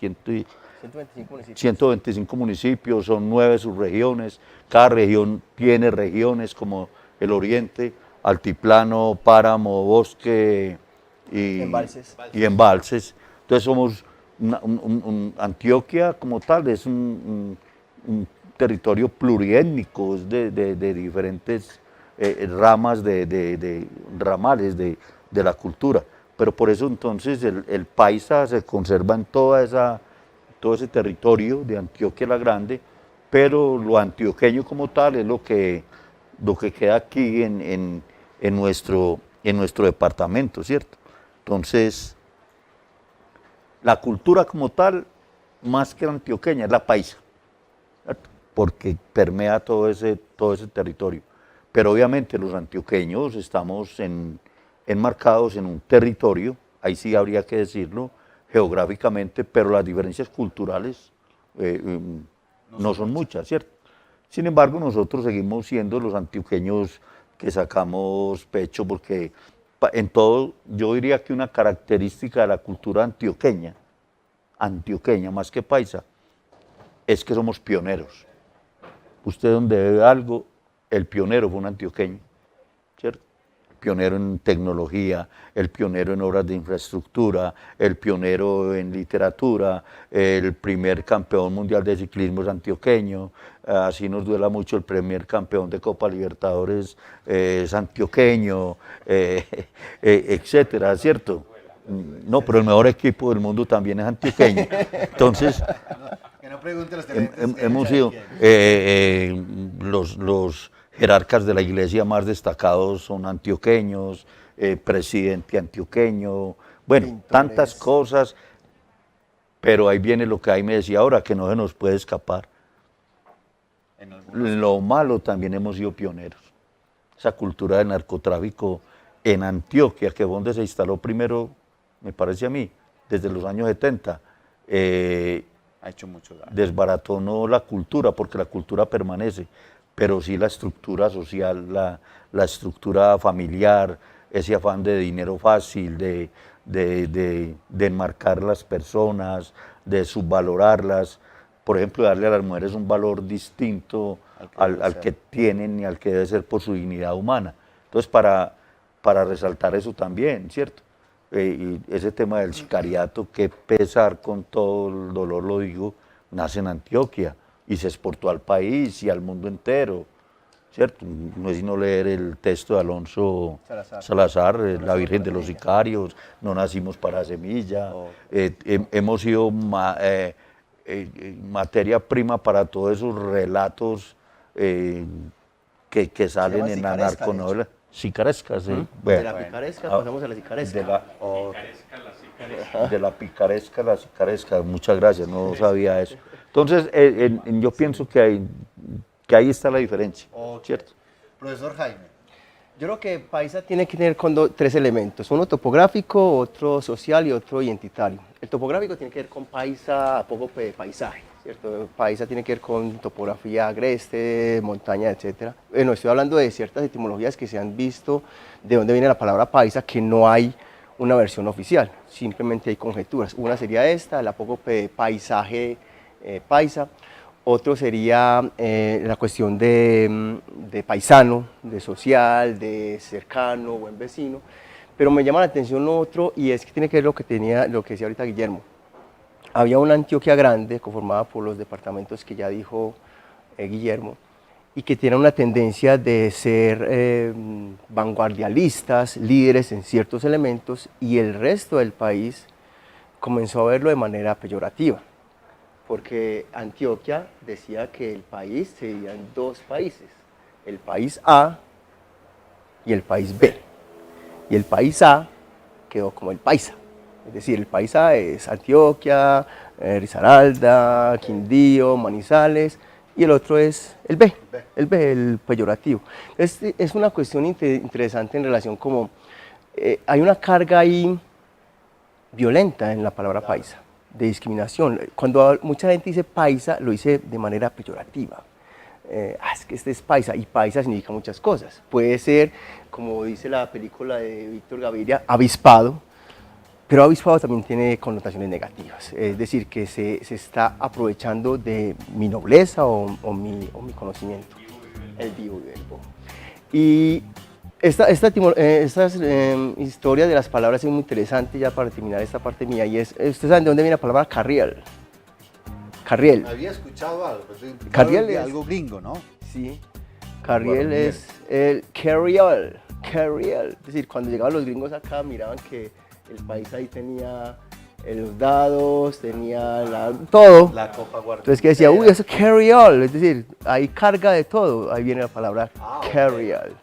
125 municipios, son 9 subregiones, cada región tiene regiones como el Oriente, Altiplano, Páramo, Bosque y embalses. Entonces somos Antioquia como tal, es un territorio pluriétnico, es de diferentes ramas, ramales de la cultura. Pero por eso entonces el paisa se conserva en todo ese territorio de Antioquia la Grande, pero lo antioqueño como tal es lo que queda aquí en nuestro departamento, ¿cierto? Entonces, la cultura como tal, más que la antioqueña, es la paisa, ¿cierto? Porque permea todo ese territorio. Pero obviamente los antioqueños estamos enmarcados en un territorio, ahí sí habría que decirlo, geográficamente, pero las diferencias culturales no son muchas, ¿cierto? Sin embargo, nosotros seguimos siendo los antioqueños que sacamos pecho, porque en todo, yo diría que una característica de la cultura antioqueña más que paisa, es que somos pioneros. Usted donde ve algo, el pionero fue un antioqueño, ¿cierto? Pionero en tecnología, el pionero en obras de infraestructura, el pionero en literatura, el primer campeón mundial de ciclismo es antioqueño, así nos duela mucho, el primer campeón de Copa Libertadores es antioqueño, etcétera, ¿cierto? No, pero el mejor equipo del mundo también es antioqueño. Entonces, hemos sido los jerarcas de la iglesia más destacados son antioqueños, presidente antioqueño, bueno, tantas cosas, pero ahí viene lo que ahí me decía ahora, que no se nos puede escapar. Lo malo también hemos sido pioneros. Esa cultura del narcotráfico en Antioquia, que fue donde se instaló primero, me parece a mí, desde los años 70, ha hecho mucho daño. Desbarató no la cultura, porque la cultura permanece, pero sí la estructura social, la estructura familiar, ese afán de dinero fácil, de enmarcar las personas, de subvalorarlas, por ejemplo, darle a las mujeres un valor distinto al que tienen y al que debe ser por su dignidad humana. Entonces, para resaltar eso también, ¿cierto? Y ese tema del sicariato, que pesar, con todo el dolor lo digo, nace en Antioquia y se exportó al país y al mundo entero, ¿cierto? No es sino leer el texto de Alonso Salazar, La Virgen de los Sicarios, no nacimos para semilla, hemos sido materia prima para todos esos relatos que salen en la narconovela. Sicaresca, sí. De la picaresca pasamos a la sicaresca. De la picaresca a la sicaresca, muchas gracias, no sabía eso. Entonces, yo pienso que ahí está la diferencia, ¿cierto? Profesor Jaime. Yo creo que paisa tiene que tener tres elementos, uno topográfico, otro social y otro identitario. El topográfico tiene que ver con paisa, poco paisaje, ¿cierto? Paisa tiene que ver con topografía agreste, montaña, etc. Bueno, estoy hablando de ciertas etimologías que se han visto, de dónde viene la palabra paisa, que no hay una versión oficial, simplemente hay conjeturas. Una sería esta, el apócope paisaje paisa. Otro sería la cuestión de paisano, de social, de cercano, buen vecino. Pero me llama la atención otro, y es que tiene que ver lo que decía ahorita Guillermo. Había una Antioquia grande conformada por los departamentos que ya dijo Guillermo, y que tiene una tendencia de ser vanguardialistas, líderes en ciertos elementos, y el resto del país comenzó a verlo de manera peyorativa. Porque Antioquia decía que el país se dividía en dos países, el país A y el país B. Y el país A quedó como el paisa, es decir, el país A es Antioquia, Risaralda, Quindío, Manizales, y el otro es el B, el peyorativo. Entonces, es una cuestión interesante en relación como hay una carga ahí violenta en la palabra paisa, de discriminación. Cuando mucha gente dice paisa, lo dice de manera peyorativa. Es que este es paisa, y paisa significa muchas cosas. Puede ser, como dice la película de Víctor Gaviria, avispado, pero avispado también tiene connotaciones negativas. Es decir, que se está aprovechando de mi nobleza o mi conocimiento. El vivo y el bobo. Y esta historia de las palabras es muy interesante, ya para terminar esta parte mía, y ¿ustedes saben de dónde viene la palabra carriel? Carriel. Había escuchado algo, carriel es algo gringo, ¿no? Sí, carriel es el carriel, es decir, cuando llegaban los gringos acá miraban que el país ahí tenía los dados, tenía todo. La copa guardada. Entonces que decía, uy, eso es carriel, es decir, hay carga de todo, ahí viene la palabra carriel.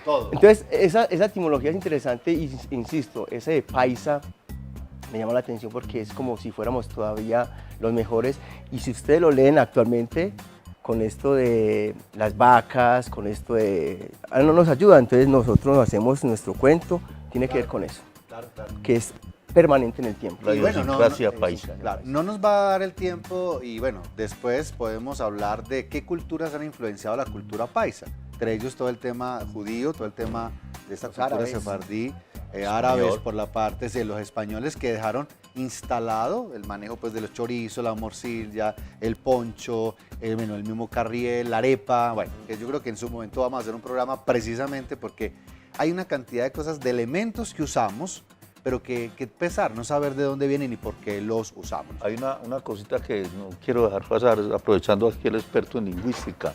Todo. Entonces, esa etimología es interesante y, insisto, ese de paisa me llama la atención porque es como si fuéramos todavía los mejores. Y si ustedes lo leen actualmente, con esto de las vacas, con esto de... no nos ayuda, entonces nosotros hacemos nuestro cuento, tiene que ver con eso, que es permanente en el tiempo. La idiosincrasia paisa. Claro, no nos va a dar el tiempo y bueno, después podemos hablar de qué culturas han influenciado la cultura paisa. Entre ellos todo el tema judío, todo el tema de esta cultura sefardí, árabes por la parte de los españoles que dejaron instalado el manejo pues, de los chorizos, la morcilla, el poncho, el mismo carriel, la arepa. Bueno, yo creo que en su momento vamos a hacer un programa precisamente porque hay una cantidad de cosas, de elementos que usamos, pero que pesar, no saber de dónde vienen y por qué los usamos. Hay una cosita que no quiero dejar pasar, aprovechando aquí el experto en lingüística,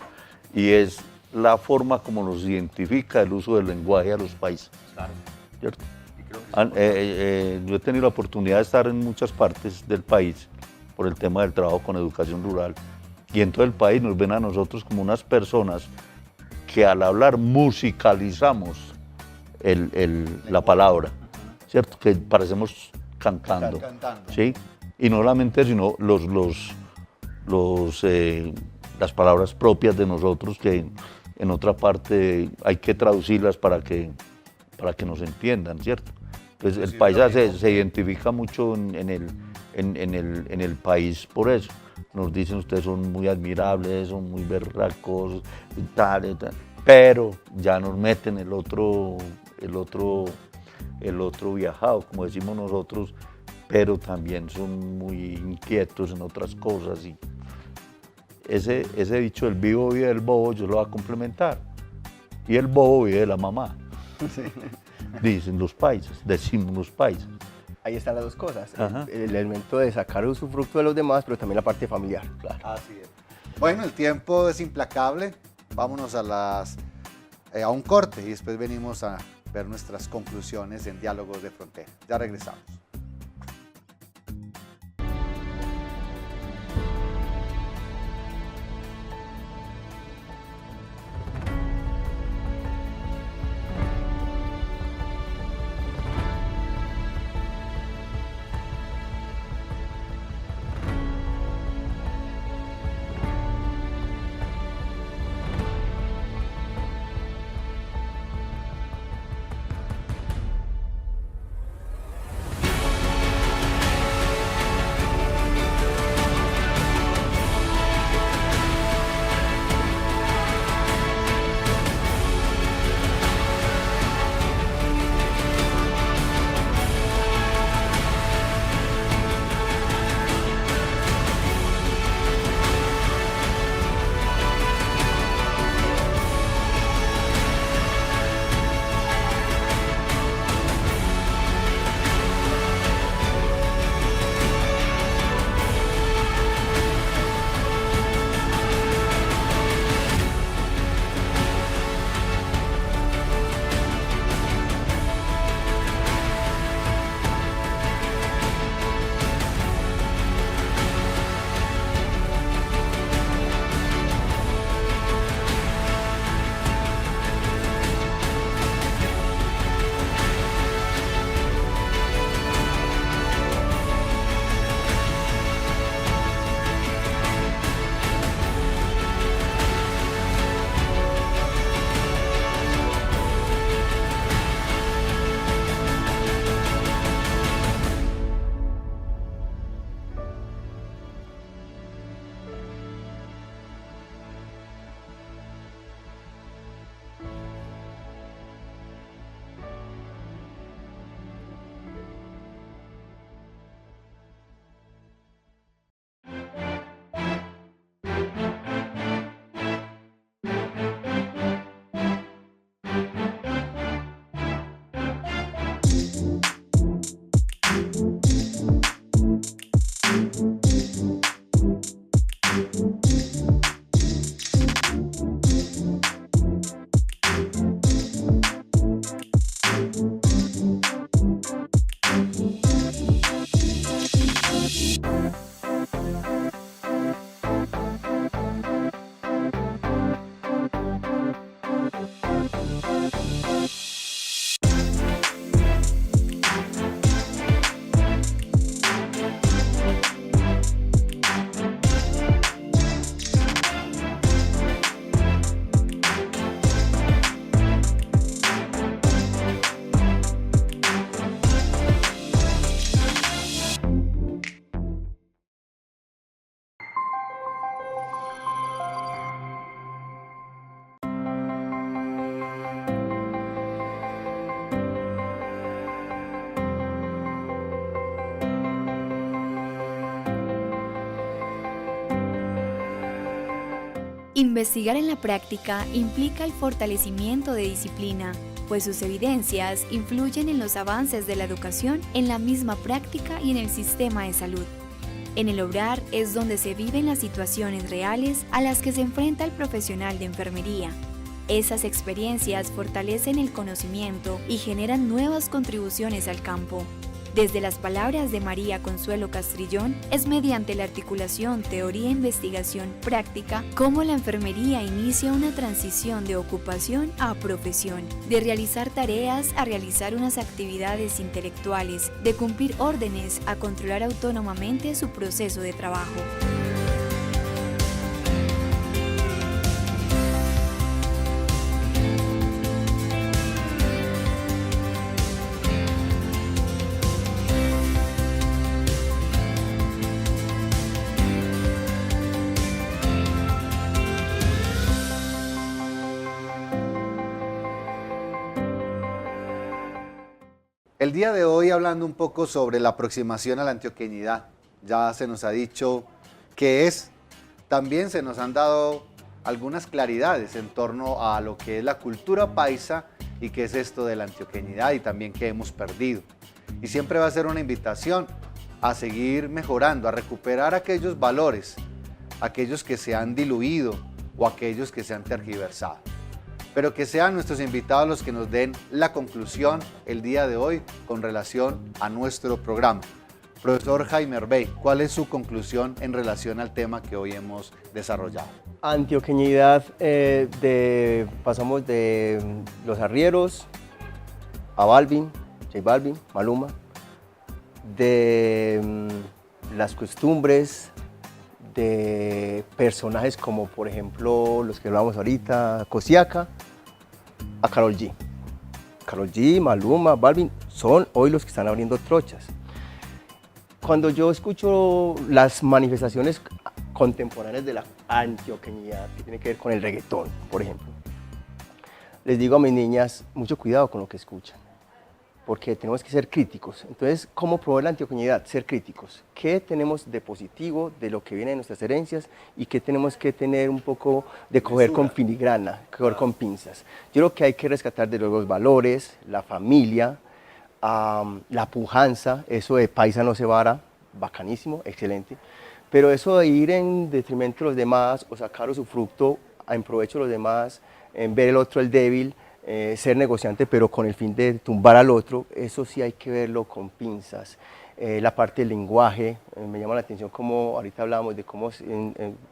y es la forma como nos identifica el uso del lenguaje a los países. Claro. ¿Cierto? Yo he tenido la oportunidad de estar en muchas partes del país por el tema del trabajo con educación rural, y en todo el país nos ven a nosotros como unas personas que al hablar musicalizamos la palabra, ¿cierto? Que parecemos cantando. ¿Sí? Y no solamente, sino las palabras propias de nosotros que en otra parte hay que traducirlas para que nos entiendan, ¿cierto? Entonces el paisa se identifica mucho en el país por eso. Nos dicen, ustedes son muy admirables, son muy berracos, y tal, pero ya nos meten el otro viajado, como decimos nosotros, pero también son muy inquietos en otras cosas. Y ese dicho, el vivo vive del bobo, yo lo voy a complementar. Y el bobo vive de la mamá. Sí. Dicen los paisas, decimos los paisas. Ahí están las dos cosas, el elemento de sacar usufructo de los demás, pero también la parte familiar, claro. Así es. Bueno, el tiempo es implacable, vámonos a un corte y después venimos a ver nuestras conclusiones en Diálogos de Frontera. Ya regresamos. Investigar en la práctica implica el fortalecimiento de disciplina, pues sus evidencias influyen en los avances de la educación en la misma práctica y en el sistema de salud. En el obrar es donde se viven las situaciones reales a las que se enfrenta el profesional de enfermería. Esas experiencias fortalecen el conocimiento y generan nuevas contribuciones al campo. Desde las palabras de María Consuelo Castrillón, es mediante la articulación teoría-investigación práctica cómo la enfermería inicia una transición de ocupación a profesión, de realizar tareas a realizar unas actividades intelectuales, de cumplir órdenes a controlar autónomamente su proceso de trabajo. El día de hoy hablando un poco sobre la aproximación a la antioqueñidad. Ya se nos ha dicho qué es, también se nos han dado algunas claridades en torno a lo que es la cultura paisa y qué es esto de la antioqueñidad y también qué hemos perdido. Y siempre va a ser una invitación a seguir mejorando, a recuperar aquellos valores, aquellos que se han diluido o aquellos que se han tergiversado. Pero que sean nuestros invitados los que nos den la conclusión el día de hoy con relación a nuestro programa. Profesor Jaime Herbey, ¿cuál es su conclusión en relación al tema que hoy hemos desarrollado? Antioqueñidad, pasamos de los arrieros a Balvin, J Balvin, Maluma, de las costumbres, de personajes como por ejemplo los que hablamos ahorita, Cosiaca, a Karol G. Karol G, Maluma, Balvin son hoy los que están abriendo trochas. Cuando yo escucho las manifestaciones contemporáneas de la antioqueñidad, que tiene que ver con el reggaetón, por ejemplo, les digo a mis niñas, mucho cuidado con lo que escuchan, porque tenemos que ser críticos. Entonces, ¿cómo promover la antioqueñidad? Ser críticos. ¿Qué tenemos de positivo de lo que viene de nuestras herencias y qué tenemos que tener un poco de coger con filigrana, coger con pinzas? Yo creo que hay que rescatar de los valores, la familia, la pujanza, eso de paisa no se vara, bacanísimo, excelente, pero eso de ir en detrimento de los demás o sacar su fruto en provecho de los demás, en ver el otro el débil, ser negociante pero con el fin de tumbar al otro, eso sí hay que verlo con pinzas. La parte del lenguaje, me llama la atención como ahorita hablábamos de cómo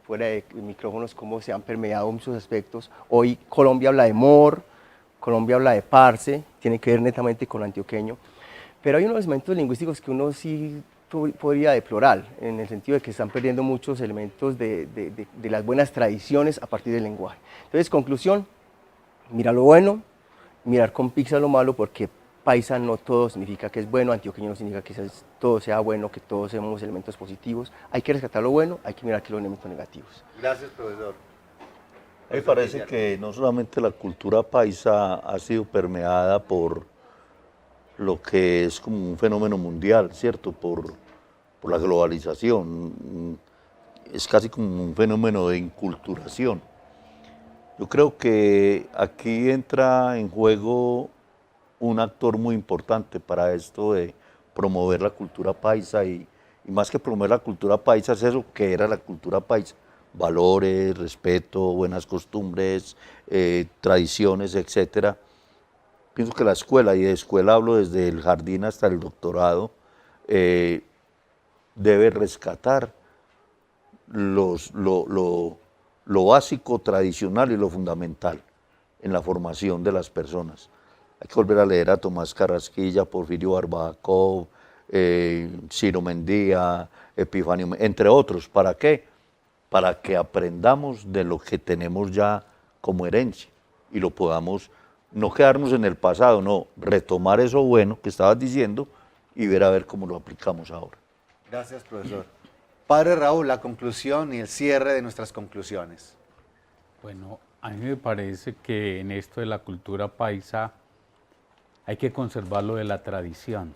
fuera de micrófonos, cómo se han permeado muchos aspectos. Hoy Colombia habla de mor, Colombia habla de parce, tiene que ver netamente con lo antioqueño, pero hay unos elementos lingüísticos que uno sí podría deplorar, en el sentido de que están perdiendo muchos elementos de las buenas tradiciones a partir del lenguaje. Entonces, conclusión, mira lo bueno, mirar con pinzas lo malo, porque paisa no todo significa que es bueno, antioqueño no significa que todo sea bueno, que todos seamos elementos positivos. Hay que rescatar lo bueno, hay que mirar que los elementos negativos. Gracias, profesor. A mí me parece que no solamente la cultura paisa ha sido permeada por lo que es como un fenómeno mundial, ¿cierto? Por la globalización, es casi como un fenómeno de inculturación. Yo creo que aquí entra en juego un actor muy importante para esto de promover la cultura paisa y más que promover la cultura paisa es eso que era la cultura paisa, valores, respeto, buenas costumbres, tradiciones, etc. Pienso que la escuela, y de escuela hablo desde el jardín hasta el doctorado, debe rescatar lo básico, tradicional y lo fundamental en la formación de las personas. Hay que volver a leer a Tomás Carrasquilla, Porfirio Barbacoa, Ciro Mendía, Epifanio, entre otros. ¿Para qué? Para que aprendamos de lo que tenemos ya como herencia y lo podamos, no quedarnos en el pasado, no, retomar eso bueno que estabas diciendo y ver a ver cómo lo aplicamos ahora. Gracias, profesor. Padre Raúl, la conclusión y el cierre de nuestras conclusiones. Bueno, a mí me parece que en esto de la cultura paisa hay que conservar lo de la tradición.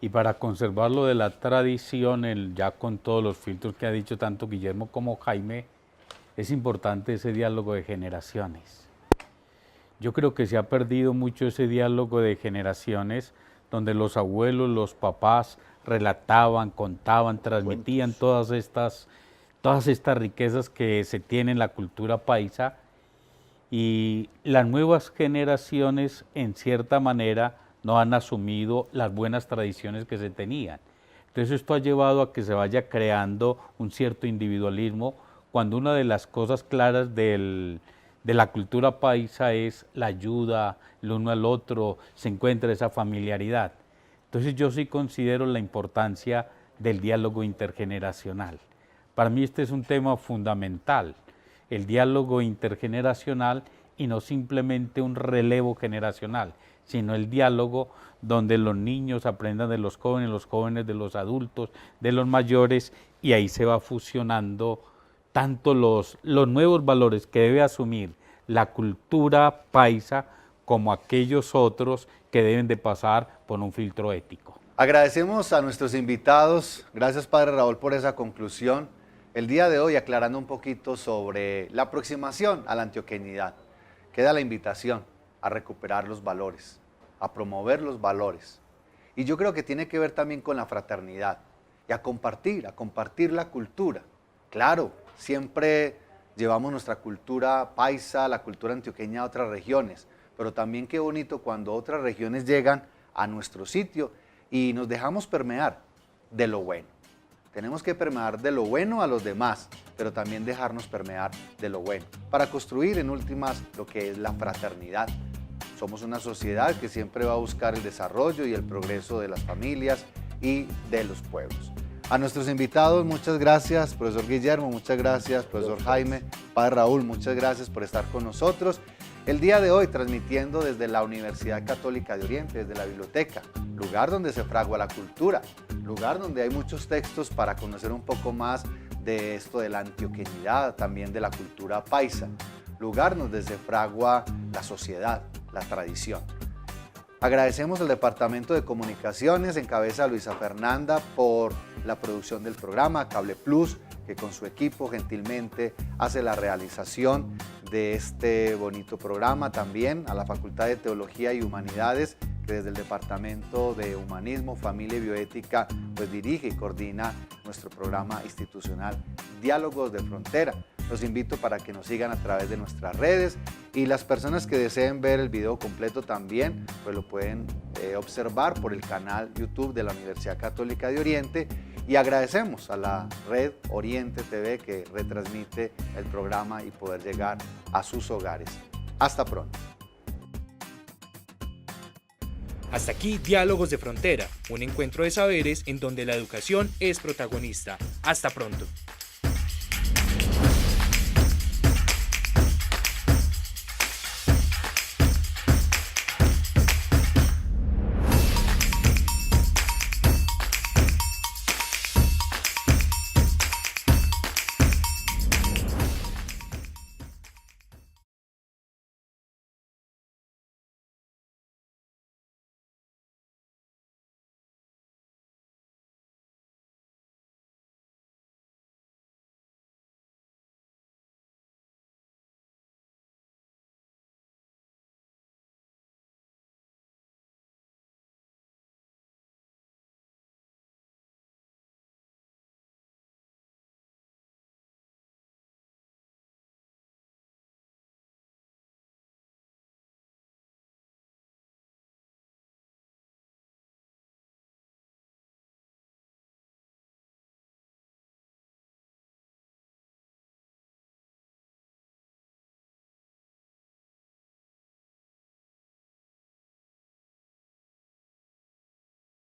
Y para conservar lo de la tradición, ya con todos los filtros que ha dicho tanto Guillermo como Jaime, es importante ese diálogo de generaciones. Yo creo que se ha perdido mucho ese diálogo de generaciones donde los abuelos, los papás relataban, contaban, transmitían todas estas riquezas que se tienen en la cultura paisa, y las nuevas generaciones en cierta manera no han asumido las buenas tradiciones que se tenían. Entonces esto ha llevado a que se vaya creando un cierto individualismo, cuando una de las cosas claras de la cultura paisa es la ayuda, el uno al otro, se encuentra esa familiaridad. Entonces yo sí considero la importancia del diálogo intergeneracional. Para mí este es un tema fundamental, el diálogo intergeneracional, y no simplemente un relevo generacional, sino el diálogo donde los niños aprendan de los jóvenes de los adultos, de los mayores, y ahí se va fusionando tanto los nuevos valores que debe asumir la cultura paisa como aquellos otros que deben de pasar por un filtro ético. Agradecemos a nuestros invitados, gracias Padre Raúl por esa conclusión. El día de hoy aclarando un poquito sobre la aproximación a la antioqueñidad. Queda la invitación a recuperar los valores, a promover los valores. Y yo creo que tiene que ver también con la fraternidad y a compartir la cultura. Claro, siempre llevamos nuestra cultura paisa, la cultura antioqueña a otras regiones, pero también qué bonito cuando otras regiones llegan a nuestro sitio y nos dejamos permear de lo bueno. Tenemos que permear de lo bueno a los demás, pero también dejarnos permear de lo bueno, para construir en últimas lo que es la fraternidad. Somos una sociedad que siempre va a buscar el desarrollo y el progreso de las familias y de los pueblos. A nuestros invitados, muchas gracias, profesor Guillermo, muchas gracias, profesor Jaime, Padre Raúl, muchas gracias por estar con nosotros. El día de hoy transmitiendo desde la Universidad Católica de Oriente, desde la biblioteca, lugar donde se fragua la cultura, lugar donde hay muchos textos para conocer un poco más de esto de la antioqueñidad, también de la cultura paisa, lugar donde se fragua la sociedad, la tradición. Agradecemos al Departamento de Comunicaciones, en cabeza de Luisa Fernanda, por la producción del programa, Cable Plus, que con su equipo gentilmente hace la realización de este bonito programa. También a la Facultad de Teología y Humanidades, que desde el Departamento de Humanismo, Familia y Bioética, pues dirige y coordina nuestro programa institucional Diálogos de Frontera. Los invito para que nos sigan a través de nuestras redes y las personas que deseen ver el video completo también, pues lo pueden observar por el canal YouTube de la Universidad Católica de Oriente. Y agradecemos a la red Oriente TV que retransmite el programa y poder llegar a sus hogares. Hasta pronto. Hasta aquí Diálogos de Frontera, un encuentro de saberes en donde la educación es protagonista. Hasta pronto.